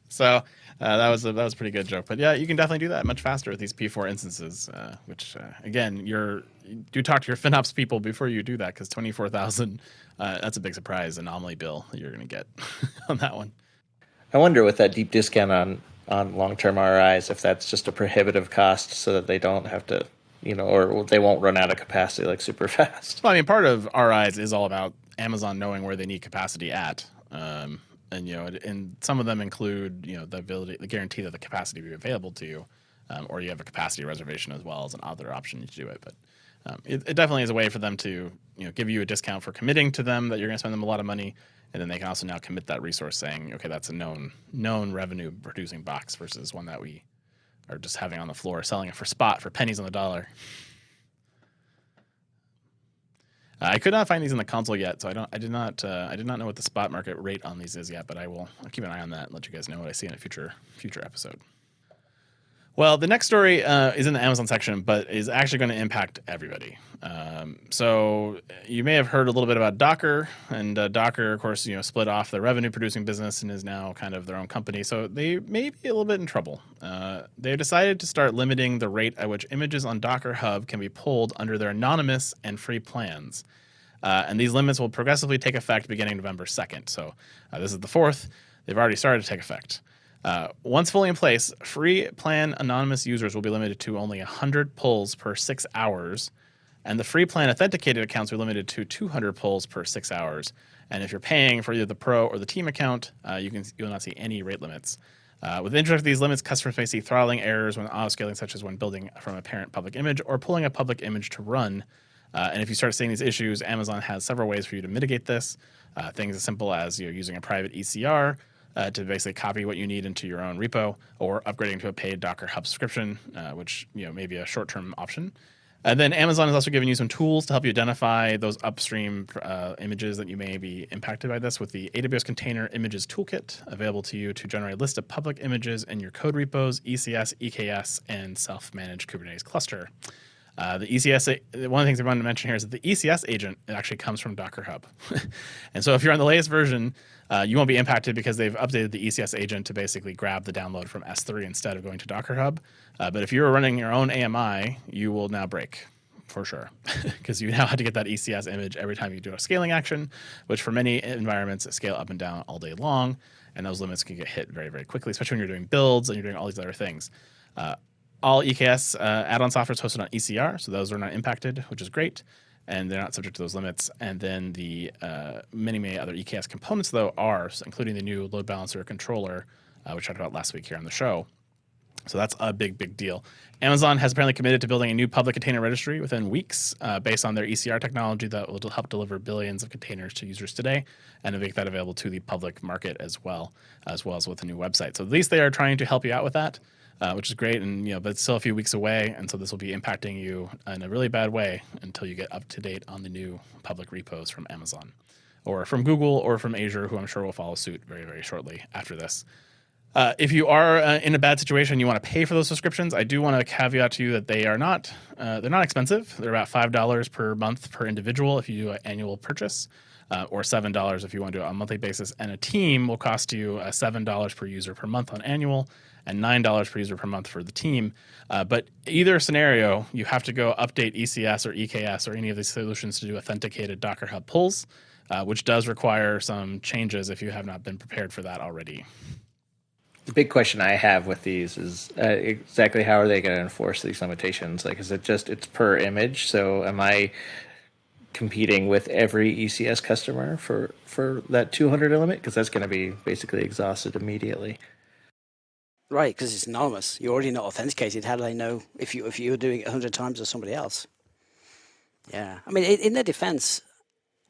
So that was a pretty good joke. But yeah, you can definitely do that much faster with these P4 instances, which, again, you do talk to your FinOps people before you do that, because 24,000, that's a big surprise anomaly bill that you're going to get on that one. I wonder with that deep discount on long-term ROIs if that's just a prohibitive cost so that they don't have to, or they won't run out of capacity like super fast. Well, I mean, part of ROIs is all about Amazon knowing where they need capacity at. And some of them include, the guarantee that the capacity will be available to you, or you have a capacity reservation as well as an other option to do it. But it definitely is a way for them to, give you a discount for committing to them that you're going to spend them a lot of money. And then they can also now commit that resource saying, okay, that's a known revenue producing box versus one that we are just having on the floor, selling it for spot for pennies on the dollar. I could not find these in the console yet, so I did not know what the spot market rate on these is yet, but I'll keep an eye on that and let you guys know what I see in a future episode. Well, the next story is in the Amazon section, but is actually going to impact everybody. So you may have heard a little bit about Docker, and Docker, of course, split off the revenue-producing business and is now kind of their own company. So they may be a little bit in trouble. They decided to start limiting the rate at which images on Docker Hub can be pulled under their anonymous and free plans. And these limits will progressively take effect beginning November 2nd. So this is the 4th. They've already started to take effect. Once fully in place, free plan anonymous users will be limited to only 100 pulls per 6 hours, and the free plan authenticated accounts are limited to 200 pulls per 6 hours. And if you're paying for either the Pro or the Team account, you'll not see any rate limits. With the introduction of these limits, customers may see throttling errors when auto-scaling, such as when building from a parent public image or pulling a public image to run. And if you start seeing these issues, Amazon has several ways for you to mitigate this. Things as simple as using a private ECR, to basically copy what you need into your own repo, or upgrading to a paid Docker Hub subscription, which may be a short-term option. And then Amazon is also giving you some tools to help you identify those upstream images that you may be impacted by this with the AWS Container Images Toolkit, available to you to generate a list of public images in your code repos, ECS, EKS, and self-managed Kubernetes cluster. The ECS, one of the things I wanted to mention here is that the ECS agent actually comes from Docker Hub. And so if you're on the latest version, you won't be impacted because they've updated the ECS agent to basically grab the download from S3 instead of going to Docker Hub. But if you're running your own AMI, you will now break for sure, because you now have to get that ECS image every time you do a scaling action, which for many environments scale up and down all day long. And those limits can get hit very, very quickly, especially when you're doing builds and you're doing all these other things. All EKS add-on software is hosted on ECR, so those are not impacted, which is great, and they're not subject to those limits. And then the many other EKS components, though, are, including the new load balancer controller, which I talked about last week here on the show. So that's a big deal. Amazon has apparently committed to building a new public container registry within weeks based on their ECR technology that will help deliver billions of containers to users today and to make that available to the public market as well as with a new website. So at least they are trying to help you out with that. which is great. And but it's still a few weeks away, and so this will be impacting you in a really bad way until you get up to date on the new public repos from Amazon, or from Google, or from Azure, who I'm sure will follow suit very, very shortly after this. If you are in a bad situation, you want to pay for those subscriptions, I do want to caveat to you that they are not they're not expensive. They're about $5 per month per individual if you do an annual purchase, or $7 if you want to do it on a monthly basis. And a team will cost you $7 per user per month on annual, and $9 per user per month for the team. But either scenario, you have to go update ECS or EKS or any of these solutions to do authenticated Docker Hub pulls, which does require some changes if you have not been prepared for that already. The big question I have with these is exactly how are they going to enforce these limitations? Like, is it just it's per image? So am I competing with every ECS customer for that 200 limit? Because that's going to be basically exhausted immediately. Right, because it's anonymous. You're already not authenticated. How do they know if you're doing it 100 times or somebody else? Yeah, I mean, in their defense,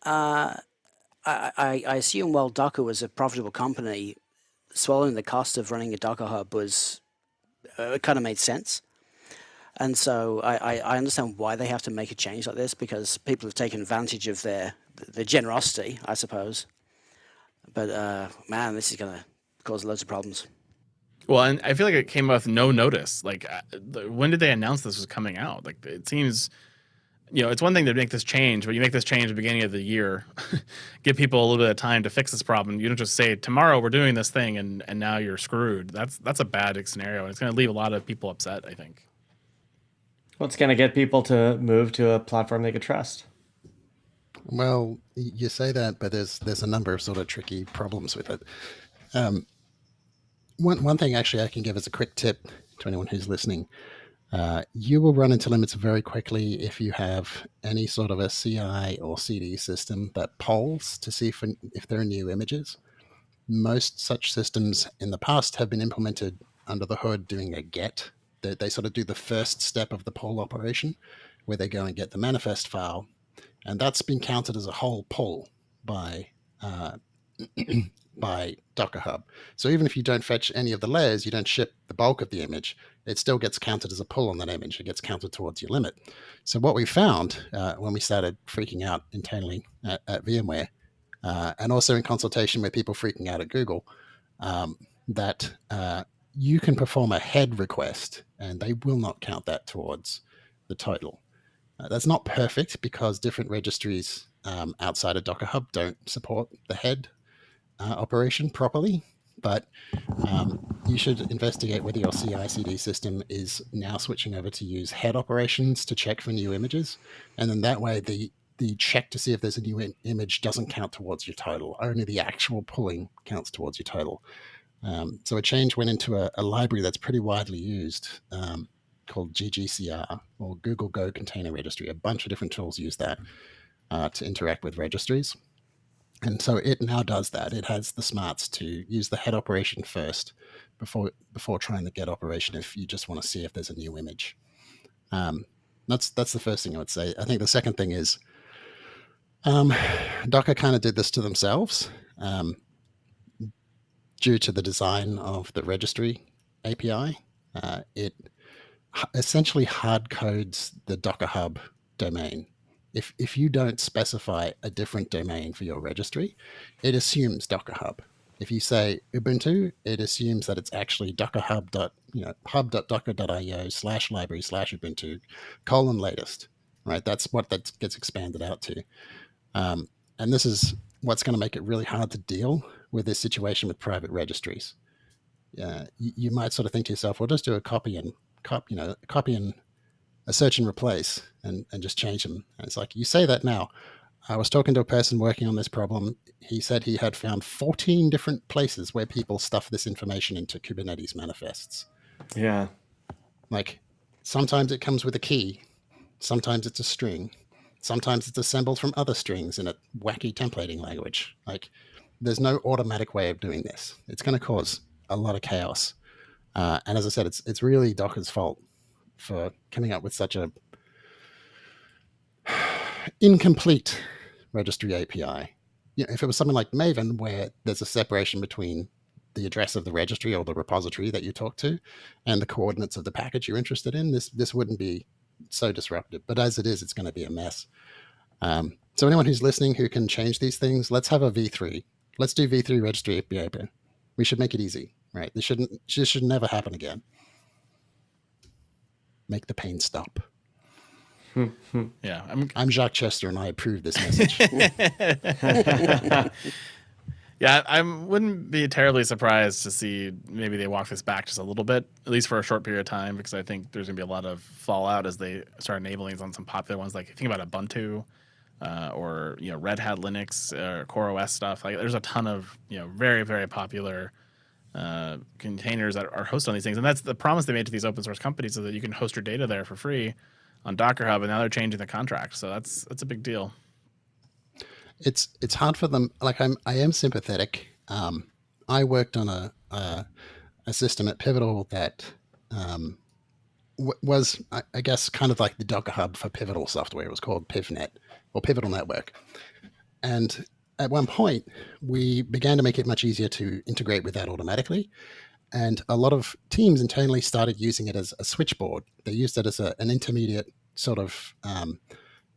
I assume while Docker was a profitable company, swallowing the cost of running a Docker Hub was kind of made sense. And so I understand why they have to make a change like this, because people have taken advantage of their generosity, I suppose. But man, this is going to cause loads of problems. Well, and I feel like it came with no notice. Like, when did they announce this was coming out? Like, it seems, it's one thing to make this change, but you make this change at the beginning of the year, give people a little bit of time to fix this problem. You don't just say, tomorrow we're doing this thing, and now you're screwed. That's a bad scenario, and it's going to leave a lot of people upset, I think. Well, it's going to get people to move to a platform they could trust. Well, you say that, but there's a number of sort of tricky problems with it. One thing actually I can give as a quick tip to anyone who's listening. You will run into limits very quickly if you have any sort of a CI or CD system that polls to see if there are new images. Most such systems in the past have been implemented under the hood doing a get. They sort of do the first step of the poll operation, where they go and get the manifest file, and that's been counted as a whole poll by Docker Hub. So even if you don't fetch any of the layers, you don't ship the bulk of the image, it still gets counted as a pull on that image. It gets counted towards your limit. So what we found when we started freaking out internally at VMware, and also in consultation with people freaking out at Google, that you can perform a head request and they will not count that towards the total. That's not perfect because different registries outside of Docker Hub don't support the head operation properly, but you should investigate whether your CI/CD system is now switching over to use head operations to check for new images, and then that way the check to see if there's a new image doesn't count towards your total. Only the actual pulling counts towards your total. So a change went into a library that's pretty widely used called GGCR, or Google Go Container Registry. A bunch of different tools use that to interact with registries. And so it now does that. It has the smarts to use the head operation first before trying the get operation if you just want to see if there's a new image. That's the first thing I would say. I think the second thing is Docker kind of did this to themselves due to the design of the registry API. It essentially hard codes the Docker Hub domain. If you don't specify a different domain for your registry, it assumes Docker Hub. If you say Ubuntu, it assumes that it's actually Docker Hub hub.docker.io/library/Ubuntu :latest, right? That's what that gets expanded out to. And this is what's going to make it really hard to deal with this situation with private registries. You might sort of think to yourself, well, just do a copy and a search and replace and just change them. And it's like, you say that now. I was talking to a person working on this problem. He said he had found 14 different places where people stuff this information into Kubernetes manifests. Yeah. Like, sometimes it comes with a key. Sometimes it's a string. Sometimes it's assembled from other strings in a wacky templating language. Like, there's no automatic way of doing this. It's going to cause a lot of chaos. And as I said, it's really Docker's fault for coming up with such a incomplete registry API. If it was something like Maven, where there's a separation between the address of the registry or the repository that you talk to and the coordinates of the package you're interested in, this wouldn't be so disruptive. But as it is, it's going to be a mess. So anyone who's listening who can change these things, let's have a V3. Let's do V3 registry behavior. We should make it easy, right? This should never happen again. Make the pain stop. Yeah, I'm Jacques Chester, and I approve this message. Yeah, I wouldn't be terribly surprised to see maybe they walk this back just a little bit, at least for a short period of time, because I think there's going to be a lot of fallout as they start enabling it on some popular ones. Like, think about Ubuntu or Red Hat Linux or CoreOS stuff. Like, there's a ton of very, very popular containers that are hosted on these things, and that's the promise they made to these open source companies, so that you can host your data there for free on Docker Hub, and now they're changing the contract. So that's a big deal. It's hard for them. Like, I am sympathetic. I worked on a system at Pivotal that was, I guess, kind of like the Docker Hub for Pivotal software. It was called PivNet or Pivotal Network. And at one point, we began to make it much easier to integrate with that automatically. And a lot of teams internally started using it as a switchboard. They used it as an intermediate sort of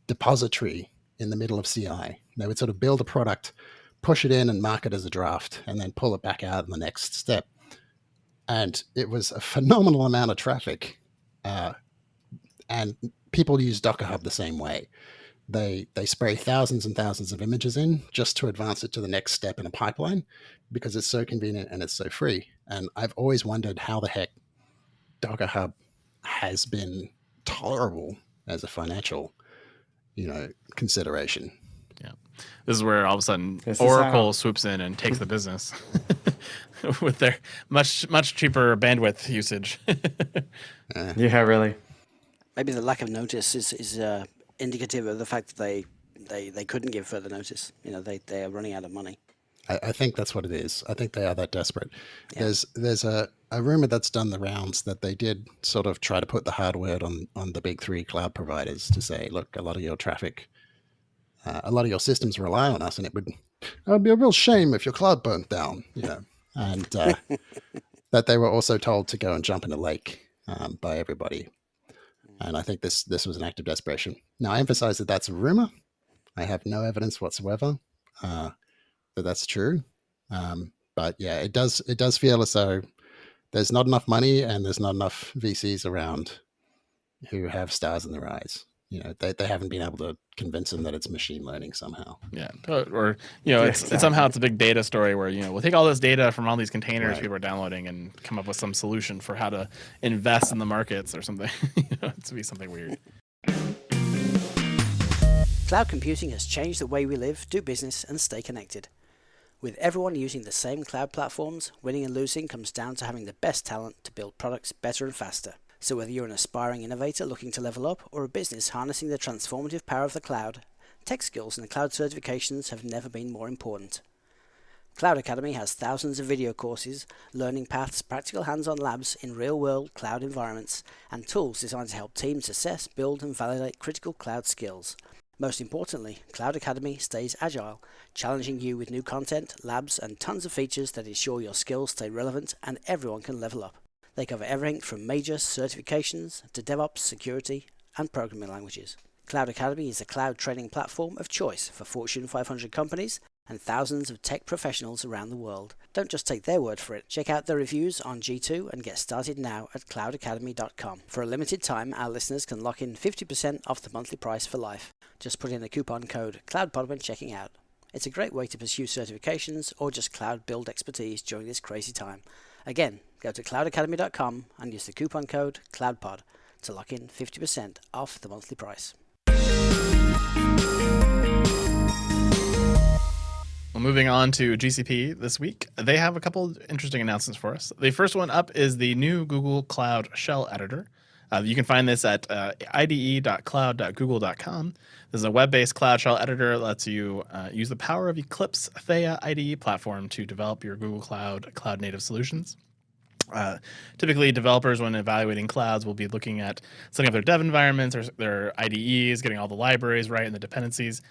depository in the middle of CI. They would sort of build a product, push it in and mark it as a draft, and then pull it back out in the next step. And it was a phenomenal amount of traffic. And people use Docker Hub the same way. They spray thousands and thousands of images in just to advance it to the next step in a pipeline, because it's so convenient and it's so free. And I've always wondered how the heck Docker Hub has been tolerable as a financial, consideration. Yeah, this is where all of a sudden Oracle swoops in and takes the business with their much cheaper bandwidth usage. Yeah, really. Maybe the lack of notice is indicative of the fact that they couldn't give further notice. They are running out of money. I think that's what it is. I think they are that desperate. Yeah. There's a rumor that's done the rounds that they did sort of try to put the hard word on the big three cloud providers to say, look, a lot of your traffic, a lot of your systems rely on us, and it would be a real shame if your cloud burnt down, and that they were also told to go and jump in a lake by everybody. And I think this was an act of desperation. Now, I emphasize that that's a rumor. I have no evidence whatsoever that that's true. But yeah, it does feel as though there's not enough money and there's not enough VCs around who have stars in their eyes. They haven't been able to convince them that it's machine learning somehow. Yeah, or it's somehow it's a big data story where we'll take all this data from all these containers people are downloading and come up with some solution for how to invest in the markets or something. It's be something weird. Cloud computing has changed the way we live, do business, and stay connected. With everyone using the same cloud platforms, winning and losing comes down to having the best talent to build products better and faster. So whether you're an aspiring innovator looking to level up or a business harnessing the transformative power of the cloud, tech skills and cloud certifications have never been more important. Cloud Academy has thousands of video courses, learning paths, practical hands-on labs in real-world cloud environments, and tools designed to help teams assess, build, and validate critical cloud skills. Most importantly, Cloud Academy stays agile, challenging you with new content, labs, and tons of features that ensure your skills stay relevant and everyone can level up. They cover everything from major certifications to DevOps, security, and programming languages. Cloud Academy is a cloud training platform of choice for Fortune 500 companies and thousands of tech professionals around the world. Don't just take their word for it. Check out the reviews on G2 and get started now at cloudacademy.com. For a limited time, our listeners can lock in 50% off the monthly price for life. Just put in the coupon code CloudPod when checking out. It's a great way to pursue certifications or just cloud build expertise during this crazy time. Again, go to cloudacademy.com and use the coupon code CloudPod to lock in 50% off the monthly price. Well, moving on to GCP this week, they have a couple interesting announcements for us. The first one up is the new Google Cloud Shell Editor. You can find this at ide.cloud.google.com. This is a web-based Cloud Shell Editor that lets you use the power of Eclipse Theia IDE platform to develop your Google Cloud native solutions. Typically, developers, when evaluating clouds, will be looking at setting up their dev environments or their IDEs, getting all the libraries right and the dependencies,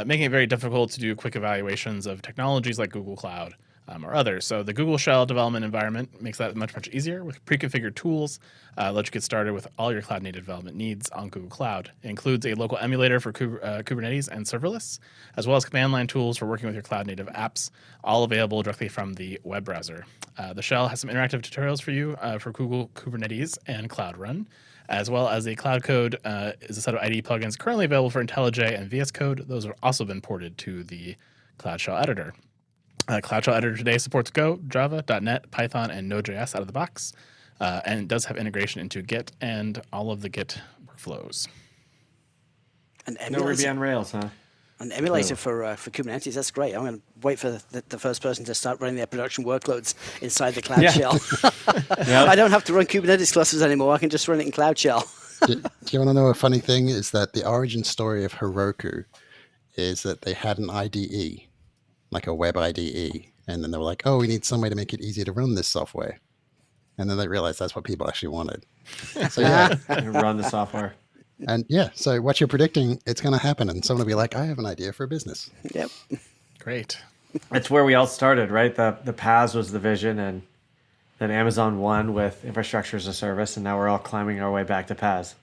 making it very difficult to do quick evaluations of technologies like Google Cloud. or others. So the Google Shell development environment makes that much easier with pre-configured tools. Let you get started with all your cloud native development needs on Google Cloud. It includes a local emulator for Kubernetes and serverless, as well as command line tools for working with your cloud native apps, all available directly from the web browser. The Shell has some interactive tutorials for you for Google Kubernetes and Cloud Run, as well as the Cloud Code is a set of IDE plugins currently available for IntelliJ and VS Code. Those have also been ported to the Cloud Shell editor. Cloud Shell Editor today supports Go, Java, .NET, Python, and Node.js out of the box, and it does have integration into Git and all of the Git workflows. And No Ruby on Rails, huh? An emulator for Kubernetes, that's great. I'm going to wait for the first person to start running their production workloads inside the Cloud Shell. I don't have to run Kubernetes clusters anymore. I can just run it in Cloud Shell. Do you want to know a funny thing? Is that the origin story of Heroku is that they had an IDE, like a web IDE, and then they were like, oh, we need some way to make it easier to run this software. And then they realized that's what people actually wanted. So yeah. Run the software. And yeah, so what you're predicting, it's going to happen. And someone will be like, I have an idea for a business. Yep. Great. It's where we all started, right? The PaaS was the vision, and then Amazon won with infrastructure as a service, and now we're all climbing our way back to PaaS.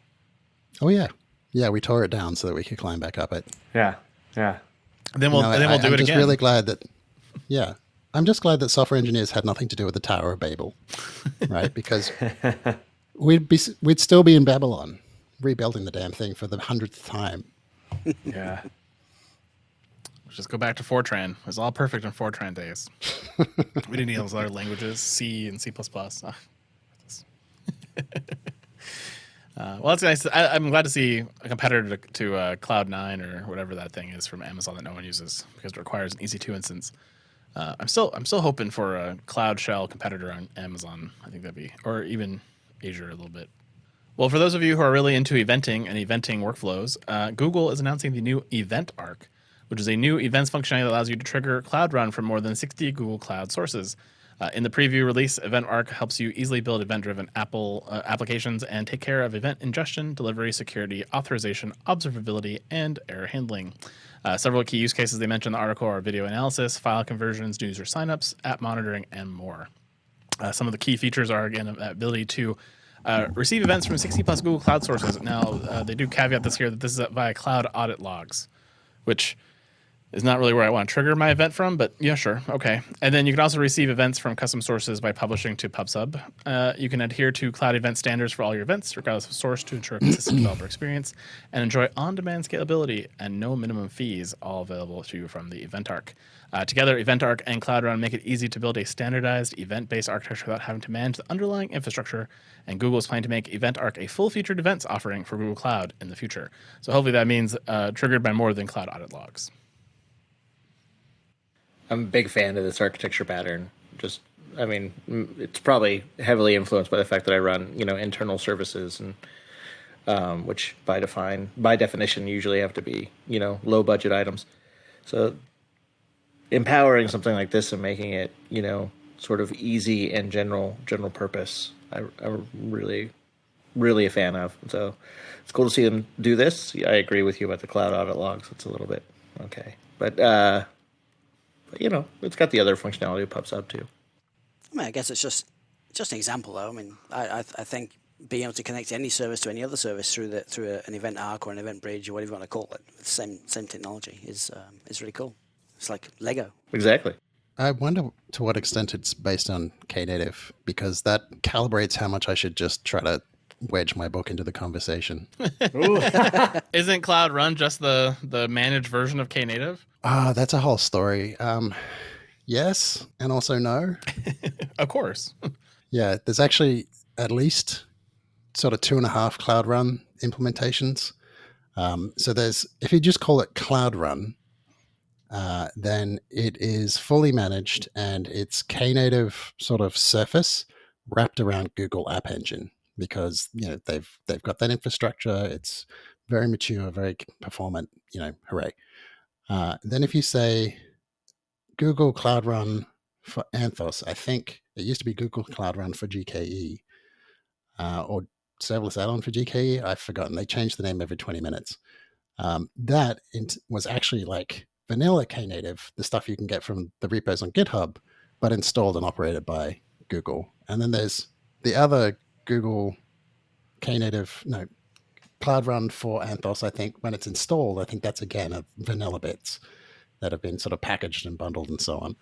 Oh, yeah. Yeah, we tore it down so that we could climb back up it. Yeah. And then we'll do it I'm again. just really glad that, I'm just glad that software engineers had nothing to do with the Tower of Babel, right? Because we'd still be in Babylon, rebuilding the damn thing for the 100th time. Yeah. Let's just go back to Fortran. It was all perfect in Fortran days. We didn't need those other languages, C and C++. Well, it's nice. I'm glad to see a competitor to Cloud9 or whatever that thing is from Amazon that no one uses because it requires an EC2 instance. I'm still hoping for a Cloud Shell competitor on Amazon. I think that'd be, or even Azure a little bit. Well, for those of you who are really into eventing and eventing workflows, Google is announcing the new Event Arc, which is a new events functionality that allows you to trigger Cloud Run from more than 60 Google Cloud sources. In the preview release, Event Arc helps you easily build event-driven applications and take care of event ingestion, delivery, security, authorization, observability, and error handling. Several key use cases they mentioned in the article are video analysis, file conversions, user signups, app monitoring, and more. Some of the key features are, again, the ability to receive events from 60-plus Google Cloud sources. Now, they do caveat this here that this is via Cloud Audit Logs, which is not really where I want to trigger my event from, but yeah, sure, okay. And then you can also receive events from custom sources by publishing to PubSub. You can adhere to Cloud Event standards for all your events, regardless of source, to ensure a consistent developer experience, and enjoy on-demand scalability and no minimum fees, all available to you from the Event Arc. Together, Event Arc and Cloud Run make it easy to build a standardized event-based architecture without having to manage the underlying infrastructure, and Google is planning to make Event Arc a full-featured events offering for Google Cloud in the future. So hopefully that means triggered by more than Cloud Audit Logs. I'm a big fan of this architecture pattern. It's probably heavily influenced by the fact that I run, internal services, and which by definition usually have to be, low budget items. So empowering something like this and making it, sort of easy and general purpose, I'm really, really a fan of. So it's cool to see them do this. I agree with you about the Cloud Audit Logs. It's a little bit okay, but it's got the other functionality of PubSub too. I guess it's just an example, though. I think being able to connect any service to any other service through an event arc or an event bridge or whatever you want to call it, the same technology is really cool. It's like Lego. Exactly. I wonder to what extent it's based on Knative, because that calibrates how much I should just try to wedge my book into the conversation. Isn't Cloud Run just the managed version of Knative? That's a whole story. Yes, and also no. Of course. Yeah, there's actually at least sort of 2.5 Cloud Run implementations. So if you just call it Cloud Run, then it is fully managed and it's Knative sort of surface wrapped around Google App Engine, because they've got that infrastructure. It's very mature, very performant. Hooray! Then if you say Google Cloud Run for Anthos, I think it used to be Google Cloud Run for GKE, or Serverless Add-on for GKE. I've forgotten. They change the name every 20 minutes. That was actually like vanilla Knative, the stuff you can get from the repos on GitHub, but installed and operated by Google. And then there's the other Google Knative, no, Cloud Run for Anthos. I think when it's installed, I think that's again a vanilla bits that have been sort of packaged and bundled and so on.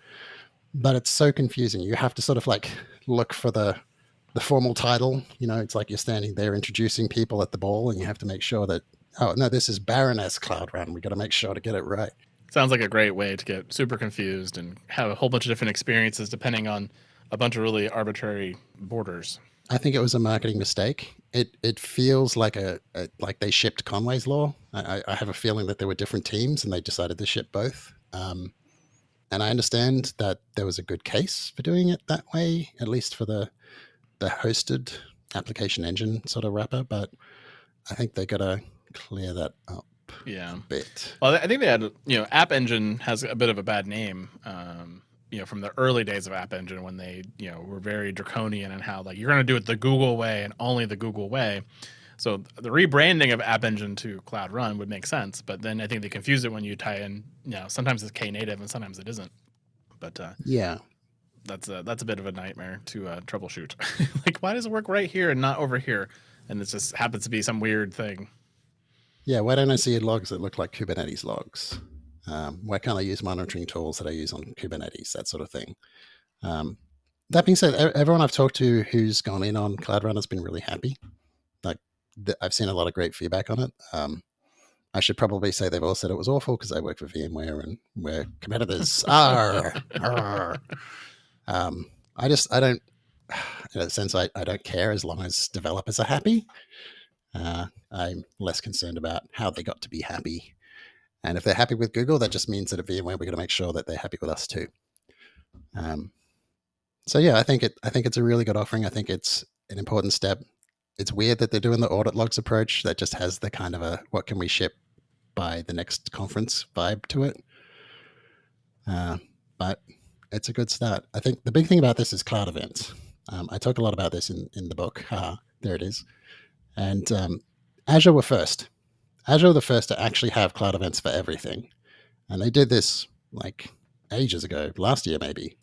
But it's so confusing. You have to sort of like look for the formal title. You know, it's like you're standing there introducing people at the ball, and you have to make sure that, oh no, this is Baroness Cloud Run. We got to make sure to get it right. Sounds like a great way to get super confused and have a whole bunch of different experiences depending on a bunch of really arbitrary borders. I think it was a marketing mistake. It feels like like they shipped Conway's Law. I have a feeling that there were different teams and they decided to ship both. And I understand that there was a good case for doing it that way, at least for the hosted application engine sort of wrapper. But I think they got to clear that up. Yeah. A bit. Well, I think they had, App Engine has a bit of a bad name, from the early days of App Engine when they, were very draconian and how like you're going to do it the Google way and only the Google way. So the rebranding of App Engine to Cloud Run would make sense, but then I think they confuse it when you tie in, sometimes it's Knative and sometimes it isn't. But yeah, that's a bit of a nightmare to troubleshoot. Like, why does it work right here and not over here? And it just happens to be some weird thing. Yeah, why don't I see logs that look like Kubernetes logs? Why can't I use monitoring tools that I use on Kubernetes, that sort of thing? That being said, everyone I've talked to who's gone in on Cloud Run has been really happy. Like, I've seen a lot of great feedback on it. I should probably say they've all said it was awful because I work for VMware and we're competitors. I don't, in a sense, I don't care as long as developers are happy. I'm less concerned about how they got to be happy. And if they're happy with Google, that just means that at VMware, we're going to make sure that they're happy with us too. So yeah, I think it's a really good offering. I think it's an important step. It's weird that they're doing the audit logs approach that just has the kind of a what can we ship by the next conference vibe to it. But it's a good start. I think the big thing about this is cloud events. I talk a lot about this in the book. There it is. And Azure were first. Azure were the first to actually have cloud events for everything. And they did this like ages ago, last year maybe.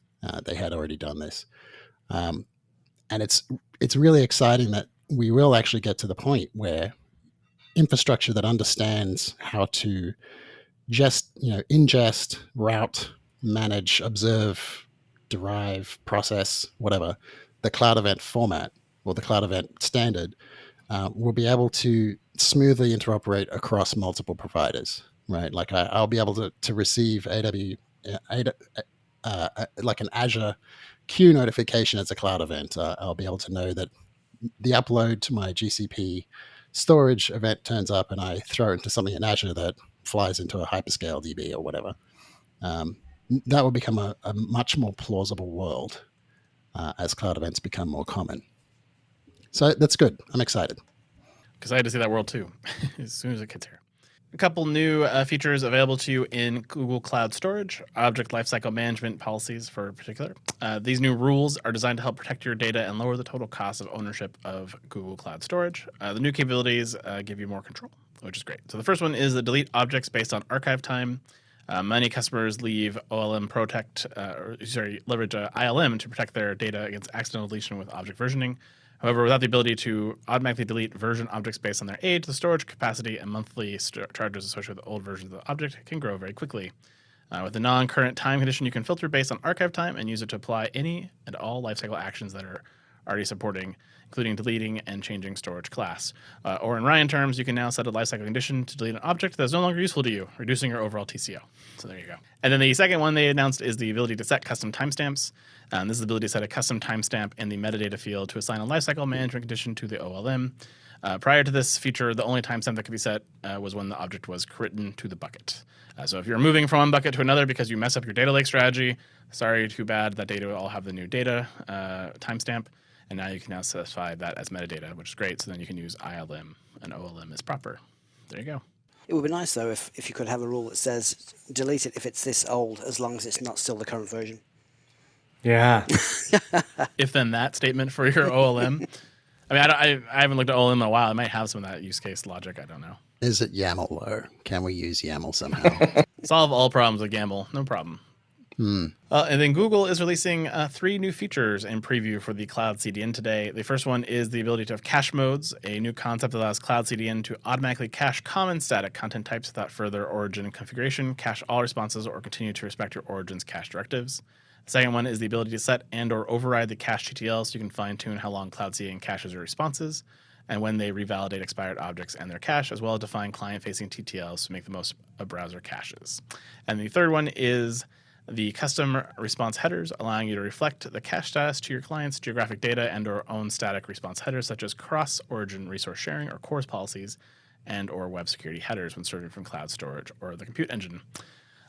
They had already done this. And it's really exciting that we will actually get to the point where infrastructure that understands how to just, ingest, route, manage, observe, derive, process, whatever, the cloud event format or the cloud event standard will be able to smoothly interoperate across multiple providers, right? Like I'll be able to receive like an Azure queue notification as a cloud event. I'll be able to know that the upload to my GCP storage event turns up and I throw it into something in Azure that flies into a hyperscale DB or whatever. That will become a much more plausible world as cloud events become more common. So that's good. I'm excited. Because I had to see that world too, as soon as it gets here. A couple new features available to you in Google Cloud Storage, object lifecycle management policies for particular. These new rules are designed to help protect your data and lower the total cost of ownership of Google Cloud Storage. The new capabilities give you more control, which is great. So the first one is the delete objects based on archive time. Many customers leave leverage ILM to protect their data against accidental deletion with object versioning. However, without the ability to automatically delete version objects based on their age, the storage capacity and monthly charges associated with old versions of the object can grow very quickly. With the non-current time condition, you can filter based on archive time and use it to apply any and all lifecycle actions that are already supporting, including deleting and changing storage class. Or in Ryan terms, you can now set a lifecycle condition to delete an object that is no longer useful to you, reducing your overall TCO. So there you go. And then the second one they announced is the ability to set custom timestamps. This is the ability to set a custom timestamp in the metadata field to assign a lifecycle management condition to the OLM. Prior to this feature, the only timestamp that could be set was when the object was written to the bucket. So if you're moving from one bucket to another because you mess up your data lake strategy, sorry, too bad, that data will all have the new data timestamp. And now you can now specify that as metadata, which is great. So then you can use ILM and OLM as proper. There you go. It would be nice, though, if you could have a rule that says delete it if it's this old, as long as it's not still the current version. Yeah. If then that statement for your OLM. I mean, I haven't looked at OLM in a while. I might have some of that use case logic. I don't know. Is it YAML, though? Can we use YAML somehow? Solve all problems with YAML. No problem. And then Google is releasing 3 new features in preview for the Cloud CDN today. The first one is the ability to have cache modes, a new concept that allows Cloud CDN to automatically cache common static content types without further origin configuration, cache all responses, or continue to respect your origin's cache directives. The second one is the ability to set and or override the cache TTL so you can fine-tune how long Cloud CDN caches your responses and when they revalidate expired objects and their cache, as well as define client-facing TTLs to make the most of browser caches. And the third one is the custom response headers, allowing you to reflect the cache status to your client's geographic data and or own static response headers, such as cross-origin resource sharing or CORS policies and or web security headers when serving from cloud storage or the compute engine.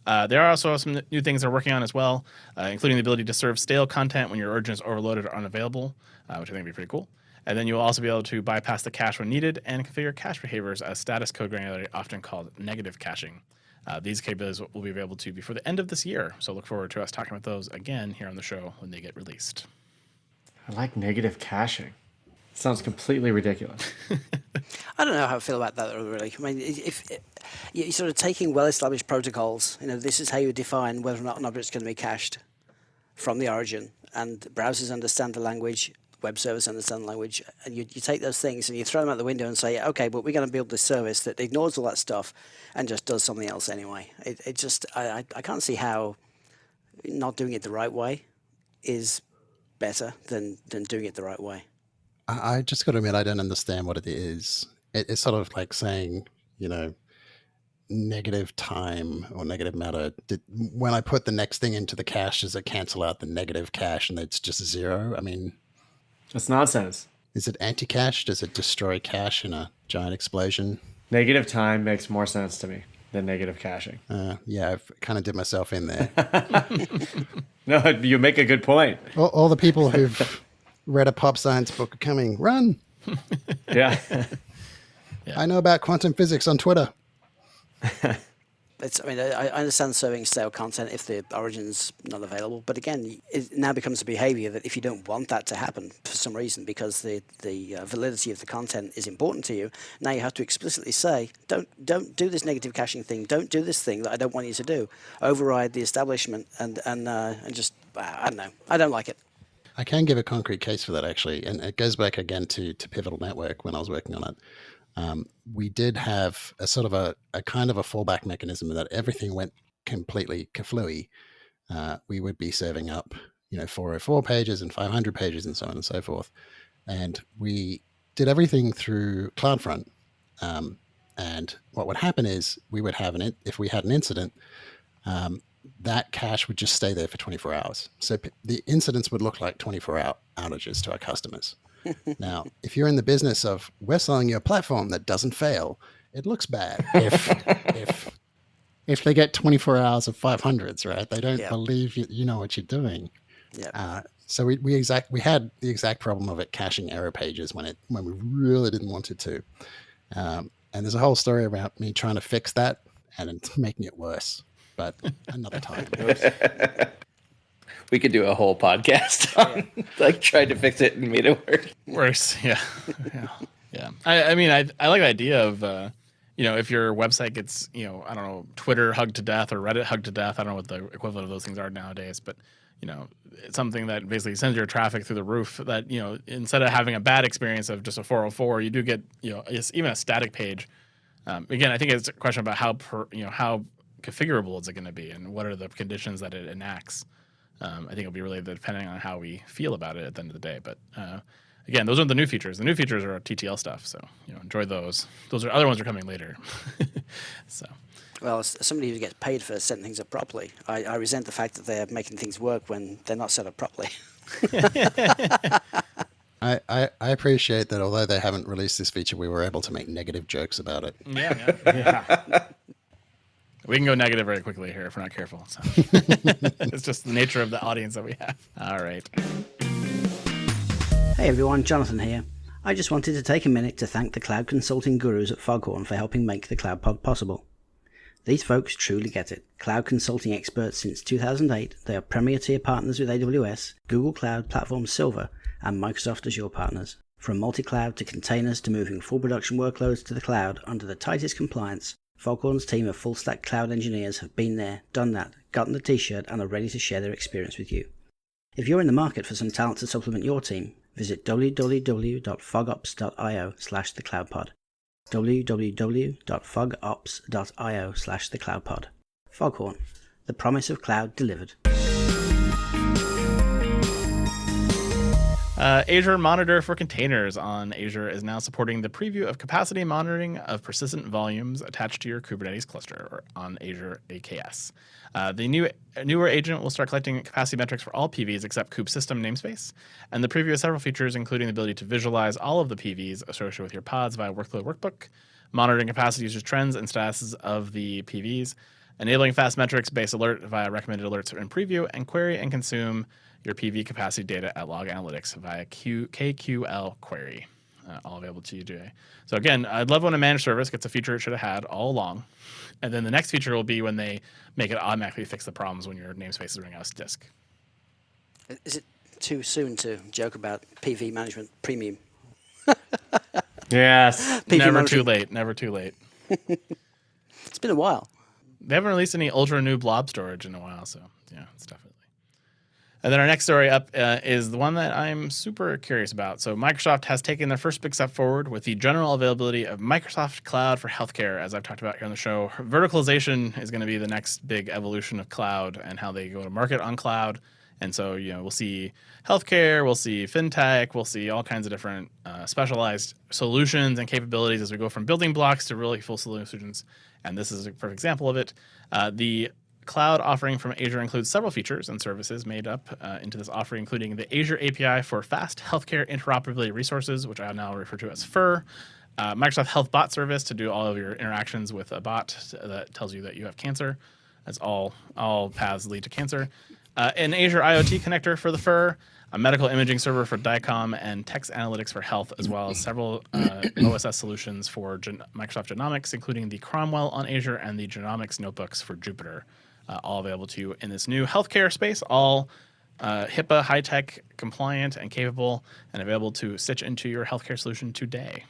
There are also some new things they're working on as well, including the ability to serve stale content when your origin is overloaded or unavailable, which I think would be pretty cool. And then you'll also be able to bypass the cache when needed and configure cache behaviors as status code granularity, often called negative caching. These capabilities will be available to you before the end of this year. So look forward to us talking about those again here on the show when they get released. I like negative caching. Sounds completely ridiculous. I don't know how I feel about that, really. I mean, if you're sort of taking well-established protocols, this is how you define whether or not an object's going to be cached from the origin, and browsers understand the language, web servers understand the language, and you take those things and you throw them out the window and say, okay, but we're going to build this service that ignores all that stuff and just does something else anyway. I can't see how not doing it the right way is better than doing it the right way. I just got to admit, I don't understand what it is. It's sort of like saying, negative time or negative matter. When I put the next thing into the cache, does it cancel out the negative cache and it's just 0? I mean, that's nonsense. Is it anti-cache? Does it destroy cache in a giant explosion? Negative time makes more sense to me than negative caching. Yeah, I've kind of did myself in there. No, you make a good point. All the people who've read a pop science book are coming. Run! Yeah. I know about quantum physics on Twitter. I understand serving stale content if the origin's not available, but again, it now becomes a behavior that if you don't want that to happen for some reason because the validity of the content is important to you, now you have to explicitly say, don't do this negative caching thing, don't do this thing that I don't want you to do, override the establishment and just, I don't know, I don't like it. I can give a concrete case for that, actually, and it goes back again to Pivotal Network when I was working on it. We did have a sort of a kind of a fallback mechanism that everything went completely kaflooey. We would be serving up, 404 pages and 500 pages and so on and so forth. And we did everything through CloudFront. And what would happen is we would have if we had an incident, that cache would just stay there for 24 hours. So the incidents would look like 24-hour outages to our customers. Now, if you're in the business of we're selling you a platform that doesn't fail, it looks bad if they get 24 hours of 500s, right? They don't believe you know what you're doing. Yeah. So we had the exact problem of it caching error pages when we really didn't want it to. And there's a whole story about me trying to fix that and it's making it worse. But another time. We could do a whole podcast on trying to fix it and made it work. Worse, yeah. I mean, I like the idea of, if your website gets, Twitter hugged to death or Reddit hugged to death. I don't know what the equivalent of those things are nowadays, but, it's something that basically sends your traffic through the roof that, instead of having a bad experience of just a 404, you do get, even a static page. Again, I think it's a question about how configurable is it going to be and what are the conditions that it enacts. I think it'll be really depending on how we feel about it at the end of the day. But again, those are the new features. The new features are TTL stuff, so enjoy those. Those are other ones are coming later. So, well, as somebody who gets paid for setting things up properly, I resent the fact that they're making things work when they're not set up properly. I appreciate that although they haven't released this feature, we were able to make negative jokes about it. Yeah. We can go negative very quickly here if we're not careful. So. It's just the nature of the audience that we have. All right. Hey everyone, Jonathan here. I just wanted to take a minute to thank the cloud consulting gurus at Foghorn for helping make the Cloud Pod possible. These folks truly get it. Cloud consulting experts since 2008, they are premier tier partners with AWS, Google Cloud Platform Silver, and Microsoft Azure partners. From multi-cloud to containers to moving full production workloads to the cloud under the tightest compliance, Foghorn's team of full-stack cloud engineers have been there, done that, gotten the t-shirt, and are ready to share their experience with you. If you're in the market for some talent to supplement your team, visit www.fogops.io/thecloudpod. www.fogops.io/thecloudpod. Foghorn, the promise of cloud delivered. Azure Monitor for Containers on Azure is now supporting the preview of capacity monitoring of persistent volumes attached to your Kubernetes cluster or on Azure AKS. The newer agent will start collecting capacity metrics for all PVs except kubesystem namespace, and the preview has several features, including the ability to visualize all of the PVs associated with your pods via Workload Workbook, monitoring capacity usage trends and statuses of the PVs, enabling fast metrics-based alert via recommended alerts in preview, and query and consume your PV capacity data at Log Analytics via KQL query. All available to you today. So again, I'd love when a managed service gets a feature it should have had all along. And then the next feature will be when they make it automatically fix the problems when your namespace is running out of disk. Is it too soon to joke about PV management premium? Yes. PV Never management. too late. Never too late. It's been a while. They haven't released any ultra new blob storage in a while, so yeah, it's definitely. And then our next story up is the one that I'm super curious about. So Microsoft has taken their first big step forward with the general availability of Microsoft Cloud for Healthcare, as I've talked about here on the show. Verticalization is going to be the next big evolution of cloud and how they go to market on cloud. And so, we'll see healthcare, we'll see fintech, we'll see all kinds of different specialized solutions and capabilities as we go from building blocks to really full solutions. And this is a perfect example of it. The cloud offering from Azure includes several features and services made up into this offering, including the Azure API for fast healthcare interoperability resources, which I now refer to as FIR, Microsoft Health Bot Service to do all of your interactions with a bot that tells you that you have cancer. That's all paths lead to cancer. An Azure IoT connector for the FIR, a medical imaging server for DICOM, and text analytics for health, as well as several OSS solutions for Microsoft Genomics, including the Cromwell on Azure and the Genomics notebooks for Jupyter. All available to you in this new healthcare space, all HIPAA high-tech compliant and capable and available to stitch into your healthcare solution today.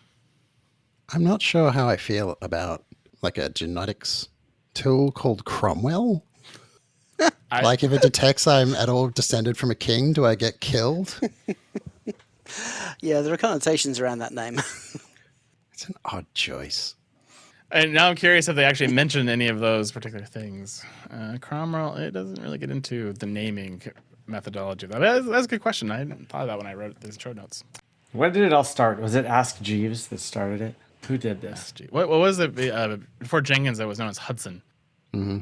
I'm not sure how I feel about like a genetics tool called Cromwell. Like if it detects I'm at all descended from a king, do I get killed? Yeah, there are connotations around that name. It's an odd choice. And now I'm curious if they actually mentioned any of those particular things. Cromwell, it doesn't really get into the naming methodology. That's a good question. I hadn't thought of that when I wrote these show notes. When did it all start? Was it Ask Jeeves that started it? Who did this? What was it? Before Jenkins, that was known as Hudson. Mm-hmm.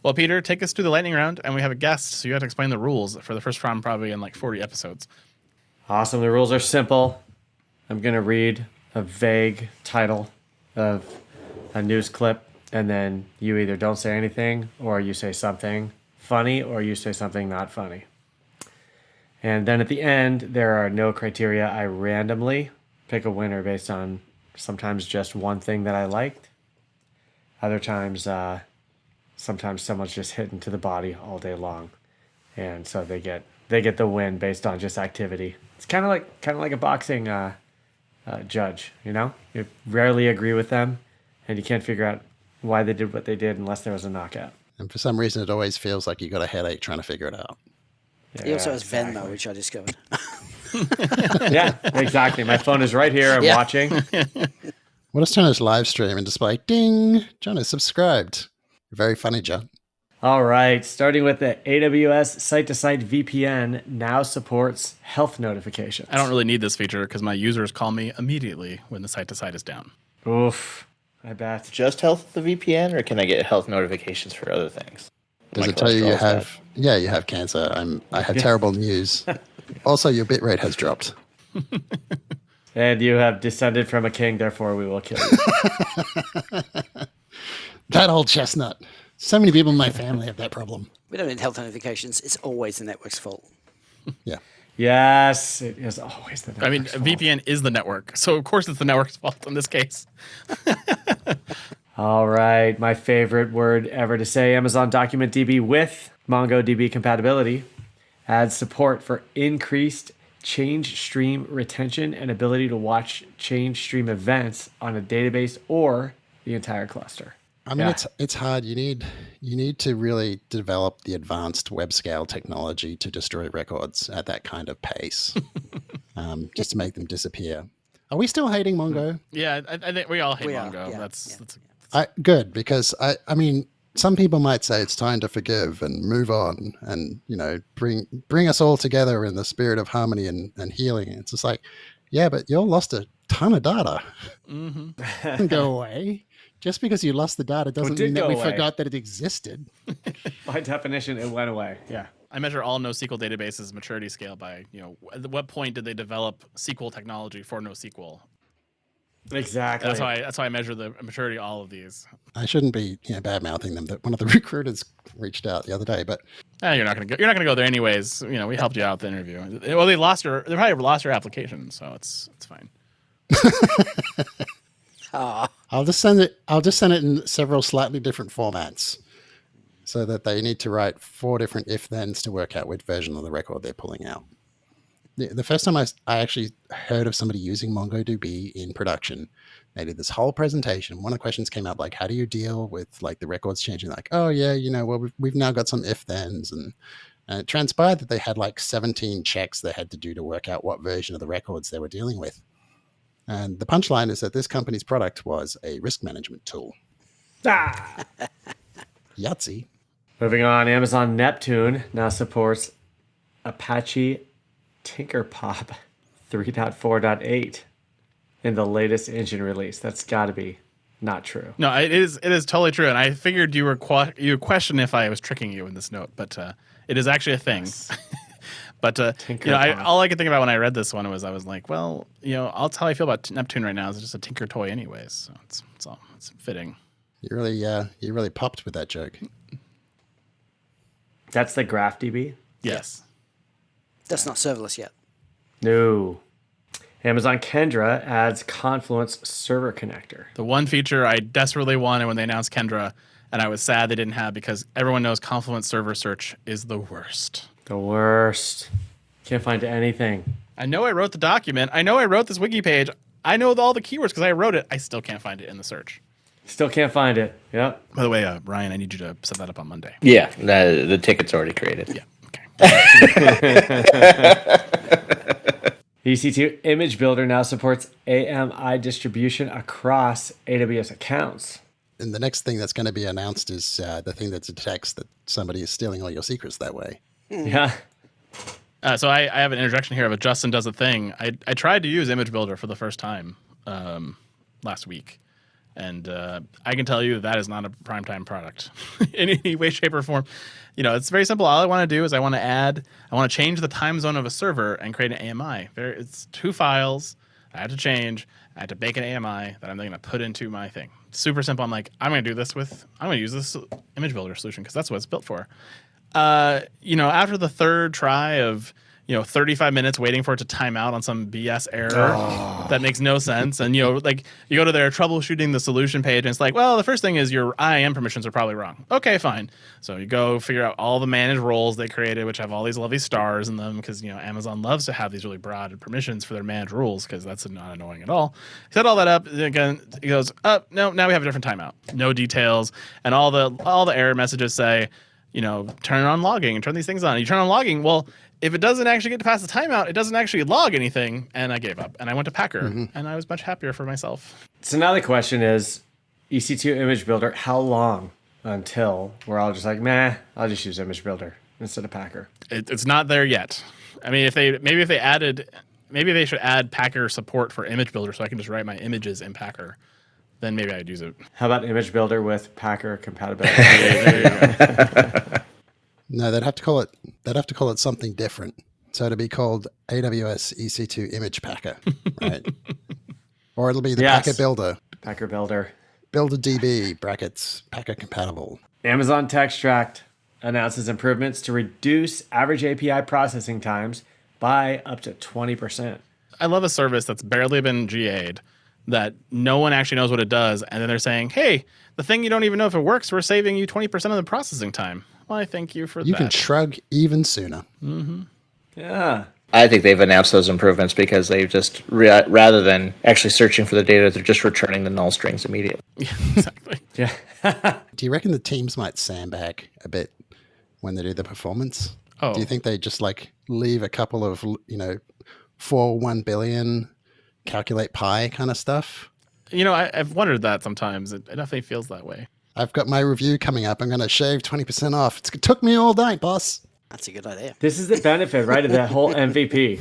Well, Peter, take us to the lightning round, and we have a guest, so you have to explain the rules for the first round, probably in like 40 episodes. Awesome. The rules are simple. I'm going to read a vague title of a news clip, and then you either don't say anything, or you say something funny, or you say something not funny. And then at the end, there are no criteria. I randomly pick a winner based on sometimes just one thing that I liked. Other times, sometimes someone's just hitting to the body all day long, and so they get the win based on just activity. It's kind of like a boxing judge. You rarely agree with them, and you can't figure out why they did what they did unless there was a knockout. And for some reason, it always feels like you got a headache trying to figure it out. He also has exactly. Venmo, which I discovered. Yeah, exactly. My phone is right here. I'm Yeah. watching. What is Jono's live stream and display? Ding! Jono subscribed. Very funny, John. All right, starting with the AWS site-to-site VPN now supports health notifications. I don't really need this feature because my users call me immediately when the site-to-site is down. Oof, I bet. Just health the VPN, or can I get health notifications for other things? Does My it tell you cholesterol's bad. have? Yeah, you have cancer. I have terrible news. Also, your bitrate has dropped. And you have descended from a king, therefore we will kill you. That old chestnut. So many people in my family have that problem. We don't need health notifications. It's always the network's fault. Yeah. Yes, it is always the I mean, network's fault. VPN is the network, so of course it's the network's fault in this case. All right, my favorite word ever to say, Amazon Document DB with MongoDB compatibility adds support for increased change stream retention and ability to watch change stream events on a database or the entire cluster. I mean, Yeah. it's hard. You need to really develop the advanced web scale technology to destroy records at that kind of pace, just to make them disappear. Are we still hating Mongo? Yeah, I think we all hate We are, Mongo. yeah, That's Good, because I mean, some people might say it's time to forgive and move on, and bring us all together in the spirit of harmony and healing. It's just like, yeah, but you all lost a ton of data. hmm Doesn't go away. Just because you lost the data doesn't did mean that go we away. forgot that it existed. By definition, it went away. Yeah. I measure all NoSQL databases maturity scale by at what point did they develop SQL technology for NoSQL. Exactly. That's how I measure the maturity of all of these. I shouldn't be bad mouthing them. That one of the recruiters reached out the other day, but You're not gonna go there anyways. We helped you out with the interview. Well, they probably lost your application, so it's fine. I'll just send it. I'll just send it in several slightly different formats, so that they need to write 4 different if-thens to work out which version of the record they're pulling out. The first time I actually heard of somebody using MongoDB in production, they did this whole presentation. One of the questions came up like, "How do you deal with like the records changing?" Like, "Oh yeah, well we've now got some if-thens," and it transpired that they had like 17 checks they had to do to work out what version of the records they were dealing with. And the punchline is that this company's product was a risk management tool. Ah! Yahtzee. Moving on, Amazon Neptune now supports Apache Tinkerpop 3.4.8 in the latest engine release. That's got to be not true. No, it is totally true, and I figured you would question if I was tricking you in this note, but it is actually a thing. But all I could think about when I read this one was I was like, well, that's how I feel about Neptune right now. It's just a Tinker toy, anyways. So it's fitting. You really popped with that joke. That's the GraphDB? Yes. That's not serverless yet. No. Amazon Kendra adds Confluence Server Connector. The one feature I desperately wanted when they announced Kendra, and I was sad they didn't have because everyone knows Confluence Server Search is the worst. The worst. Can't find anything. I know I wrote the document. I know I wrote this wiki page. I know all the keywords because I wrote it. I still can't find it in the search. Still can't find it. Yep. By the way, Ryan, I need you to set that up on Monday. Yeah, the ticket's already created. Yeah. Okay. EC2 Image Builder now supports AMI distribution across AWS accounts. And the next thing that's going to be announced is the thing that detects that somebody is stealing all your secrets that way. Yeah. So I have an interjection here of a Justin does a thing. I tried to use Image Builder for the first time last week. And I can tell you that is not a primetime product in any way, shape, or form. It's very simple. All I want to do is I want to change the time zone of a server and create an AMI. It's 2 files I have to change. I have to make an AMI that I'm then going to put into my thing. Super simple. I'm like, I'm going to use this Image Builder solution because that's what it's built for. After the third try of 35 minutes waiting for it to time out on some BS error that makes no sense. And, you go to their troubleshooting the solution page and it's like, well, the first thing is your IAM permissions are probably wrong. Okay, fine. So you go figure out all the managed roles they created, which have all these lovely stars in them because, Amazon loves to have these really broad permissions for their managed rules because that's not annoying at all. Set all that up. Again, it goes, no, now we have a different timeout. No details. And all the error messages say, turn on logging and turn these things on. You turn on logging. Well, if it doesn't actually get past the timeout, it doesn't actually log anything. And I gave up and I went to Packer and I was much happier for myself. So now the question is, EC2 Image Builder, how long until we're all just like, meh, I'll just use Image Builder instead of Packer? It's not there yet. I mean, if they should add Packer support for Image Builder so I can just write my images in Packer. Then maybe I'd use it. How about Image Builder with Packer compatibility? There you go. No, they'd have to call it something different. So it'd be called AWS EC2 Image Packer, right? Or it'll be the Yes. Packer Builder. Packer Builder. Builder DB brackets Packer compatible. Amazon Textract announces improvements to reduce average API processing times by up to 20%. I love a service that's barely been GA'd, that no one actually knows what it does, and then they're saying, hey, the thing you don't even know if it works, we're saving you 20% of the processing time. Well, I thank you for that. You can shrug even sooner. Yeah. I think they've announced those improvements because they've just, rather than actually searching for the data, they're just returning the null strings immediately. Yeah, exactly. Yeah. Do you reckon the teams might sandbag a bit when they do the performance? Oh, Do you think they just like leave a couple of, 1 billion, calculate pi kind of stuff? I've wondered that sometimes. It definitely feels that way. I've got my review coming up. I'm going to shave 20% off. It took me all night, boss. That's a good idea. This is the benefit, right, of that whole MVP.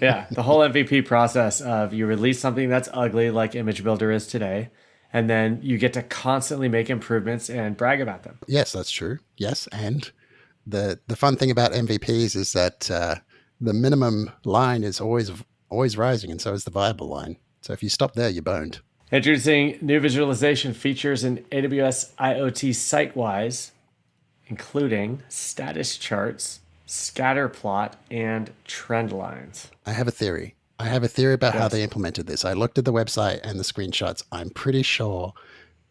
Yeah, the whole MVP process of you release something that's ugly like Image Builder is today, and then you get to constantly make improvements and brag about them. Yes, that's true. Yes, and the fun thing about MVPs is that the minimum line is always rising, and so is the viable line. So if you stop there, you're boned. Introducing new visualization features in AWS IoT Sitewise, including status charts, scatter plot, and trend lines. I have a theory. About how Yes. they implemented this. I looked at the website and the screenshots. I'm pretty sure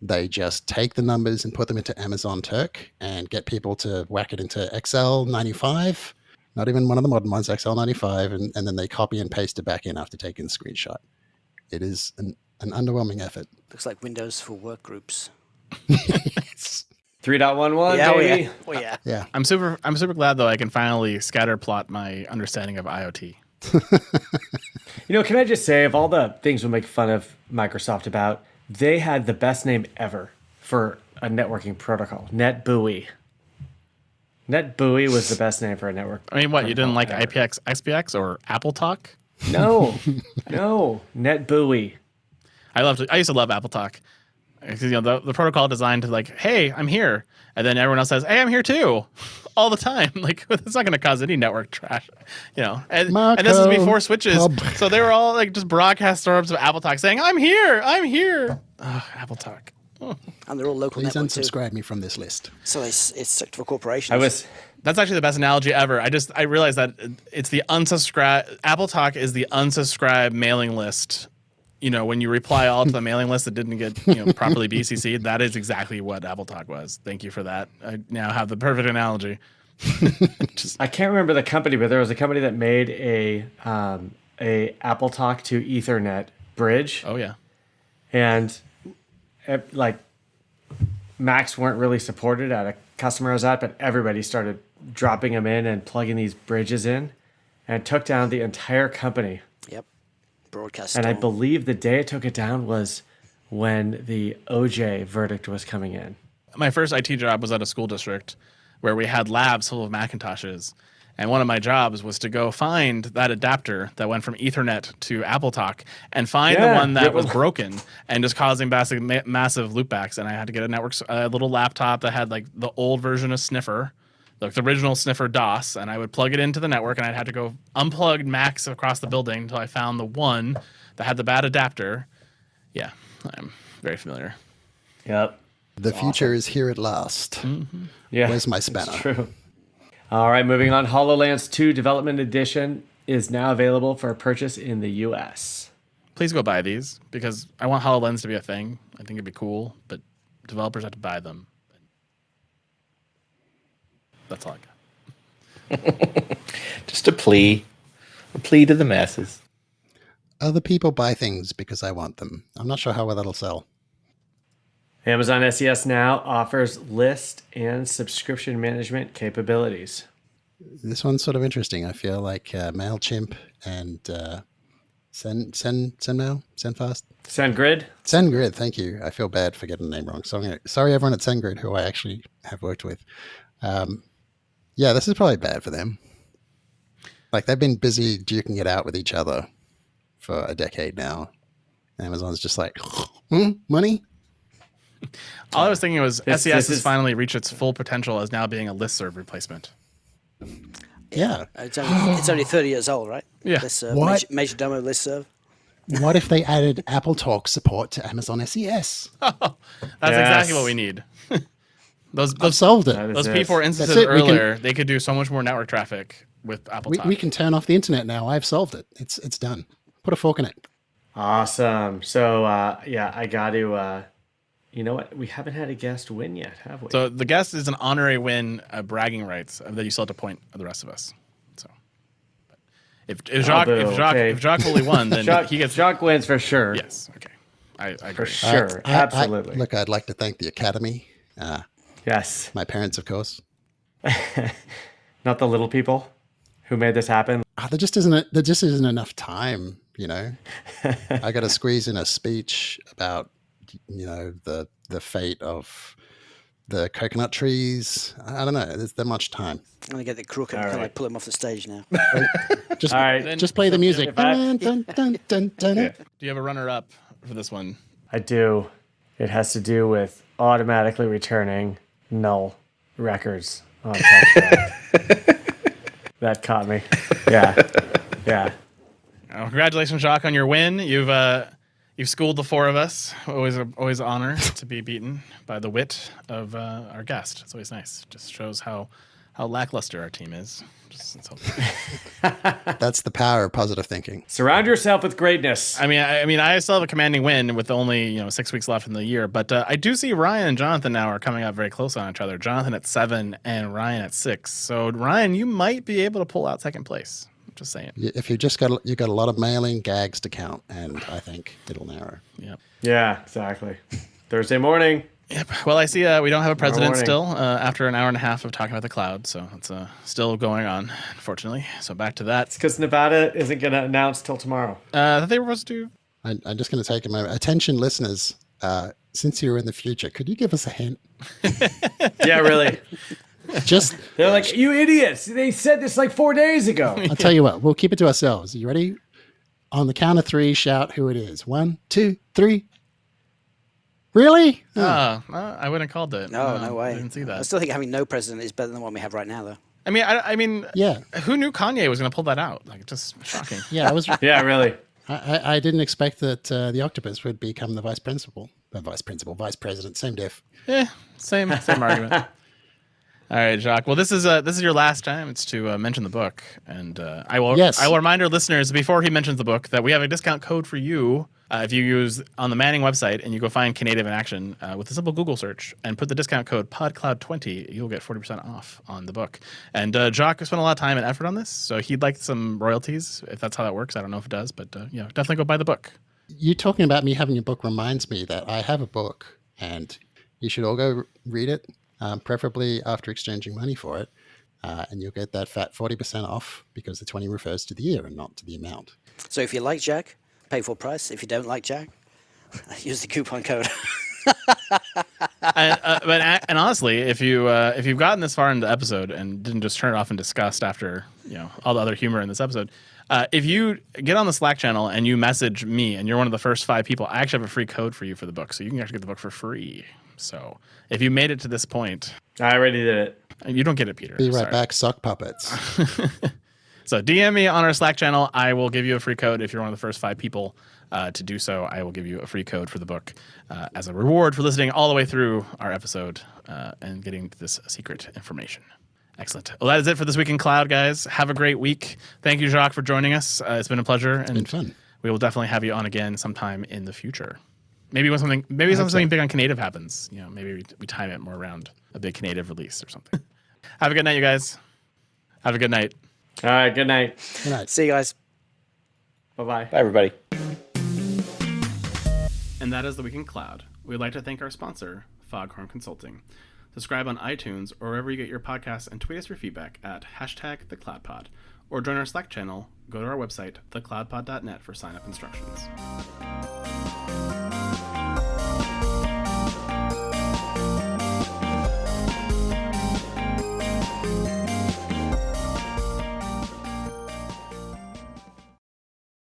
they just take the numbers and put them into Amazon Turk and get people to whack it into Excel 95, not even one of the modern ones, Excel 95, and then they copy and paste it back in after taking the screenshot. It is an underwhelming effort. Looks like Windows for work groups. 3.11, Yeah, baby. yeah. Yeah. I'm super glad though I can finally scatter plot my understanding of IoT. Can I just say, of all the things we make fun of Microsoft about, they had the best name ever for a networking protocol, NetBUI. NetBUI was the best name for a network. I mean, what, you didn't like protocol ever. IPX, XPX, or Apple Talk? No, NetBUI. I used to love Apple Talk. 'Cause, the protocol designed to like, hey, I'm here, and then everyone else says, hey, I'm here too, all the time. Like, it's not going to cause any network trash, And this is Marco before switches, Pub. so they were all like just broadcast storms of Apple Talk saying, I'm here. Ugh, Apple Talk. And they're all local Please network too. unsubscribe me from this list. So it's stuck to a corporation. That's actually the best analogy ever. I realized that it's the unsubscribe. Apple Talk is the unsubscribe mailing list. When you reply all to the mailing list that didn't get properly BCC'd, that is exactly what Apple Talk was. Thank you for that. I now have the perfect analogy. I can't remember the company, but there was a company that made a Apple Talk to Ethernet bridge, Oh yeah. and like Macs weren't really supported at a customer I was at, but everybody started dropping them in and plugging these bridges in, and it took down the entire company. Yep. Broadcast. And I storm. believe the day it took it down was when the OJ verdict was coming in. My first IT job was at a school district where we had labs full of Macintoshes. And one of my jobs was to go find that adapter that went from Ethernet to Apple Talk and find the one that was broken and just causing massive loopbacks. And I had to get a little laptop that had like the old version of Sniffer, like the original Sniffer DOS, and I would plug it into the network, and I'd have to go unplug Macs across the building until I found the one that had the bad adapter. Yeah, I'm very familiar. Yep. The future is here at last. Yeah. Where's my it's spanner? true. All right, moving on. HoloLens 2 Development Edition is now available for purchase in the US. Please go buy these because I want HoloLens to be a thing. I think it'd be cool, but developers have to buy them. That's all I got. Just a plea to the masses. Other people buy things because I want them. I'm not sure how well that'll sell. Amazon SES now offers list and subscription management capabilities. This one's sort of interesting. I feel like MailChimp and SendMail, SendFast, SendGrid? SendGrid. Thank you. I feel bad for getting the name wrong. So sorry, everyone at SendGrid who I actually have worked with. Yeah, this is probably bad for them. Like they've been busy duking it out with each other for a decade now. Amazon's just like, money? All I was thinking was This SES has is- finally reached its full potential as now being a listserv replacement. Yeah. It's only 30 years old, right? Yeah. This What? major demo listserv. What if they added Apple Talk support to Amazon SES? That's Yes. exactly what we need. I've those solved it. That is those it. P4 That's instances it. We can- earlier, they could do so much more network traffic with Apple Talk. We can turn off the internet now. I've solved it. It's done. Put a fork in it. Awesome. So, yeah, I got to, you know what? We haven't had a guest win yet, have we? So the guest is an honorary win, bragging rights that you still have to point at the rest of us. So, but If Jacques okay. if Jacques fully won, then Jacques, he gets Jacques wins for sure. Yes. Okay. I For agree. sure. Absolutely. Look, I'd like to thank the Academy, Yes. my parents, of course. Not the little people who made this happen. There just isn't enough time, you know. I got to squeeze in a speech about, you know, the fate of the coconut trees. I don't know. There's that much time. I'm gonna get the crook and All kind of right. like pull him off the stage now. Just, All right. just play the music. if I- Dun, dun, dun, dun, dun. Do you have a runner-up for this one? I do. It has to do with automatically returning null records on Touchback. That caught me. Yeah. Yeah. Oh, congratulations, Jacques, on your win. You've schooled the four of us. Always an honor to be beaten by the wit of our guest. It's always nice. Just shows how lackluster our team is. That's the power of positive thinking. Surround yourself with greatness. I mean, I still have a commanding win with only 6 weeks left in the year, but I do see Ryan and Jonathan now are coming up very close on each other. Jonathan at 7 and Ryan at 6. So Ryan, you might be able to pull out second place. I'm just saying. If you got a lot of mailing gags to count, and I think it'll narrow. Yeah. Yeah, exactly. Thursday morning. Yep. Well, I see we don't have a president morning. still after an hour and a half of talking about the cloud, so it's still going on, unfortunately. So back to that. It's because Nevada isn't going to announce till tomorrow. I thought they were supposed to. I'm just going to take a moment. Attention, listeners. Since you're in the future, could you give us a hint? Yeah, really. Just, They're like, you idiots. They said this like 4 days ago. I'll tell you what. We'll keep it to ourselves. You ready? On the count of 3, shout who it is. 1, 2, 3. Really? Oh. I wouldn't have called it. No way. I didn't see I that. still think having no president is better than what we have right now, though. I mean, Yeah. who knew Kanye was going to pull that out? Like, just shocking. Yeah, Yeah, really. I didn't expect that the octopus would become the vice president, same diff. Same argument. All right, Jacques. Well, this is your last time. It's to mention the book, and I will remind our listeners before he mentions the book that we have a discount code for you if you use on the Manning website and you go find Knative in Action with a simple Google search and put the discount code PodCloud20, you'll get 40% off on the book. And Jacques spent a lot of time and effort on this, so he'd like some royalties if that's how that works. I don't know if it does, but definitely go buy the book. You talking about me having a book reminds me that I have a book, and you should all go read it. Preferably after exchanging money for it, and you'll get that fat 40% off because the 20 refers to the year and not to the amount. So if you like Jack, pay full price. If you don't like Jack, use the coupon code. And honestly, if you've gotten this far in the episode and didn't just turn it off in disgust after all the other humor in this episode, if you get on the Slack channel and you message me and you're one of the first 5 people, I actually have a free code for you for the book, so you can actually get the book for free. So if you made it to this point, I already did it. you don't get it, Peter. Be right Sorry. back, sock puppets. So DM me on our Slack channel. I will give you a free code if you're one of the first 5 people to do so. I will give you a free code for the book as a reward for listening all the way through our episode and getting this secret information. Excellent. Well, that is it for this week in Cloud, guys. Have a great week. Thank you, Jacques, for joining us. It's been a pleasure. And Been fun. We will definitely have you on again sometime in the future. Maybe when something big on Knative happens. Maybe we time it more around a big Knative release or something. Have a good night, you guys. Have a good night. All right, good night. Good night. See you guys. Bye-bye. Bye, everybody. And that is the Week in Cloud. We'd like to thank our sponsor, Foghorn Consulting. Subscribe on iTunes or wherever you get your podcasts and tweet us your feedback at #TheCloudPod. Or join our Slack channel, go to our website, thecloudpod.net for sign-up instructions.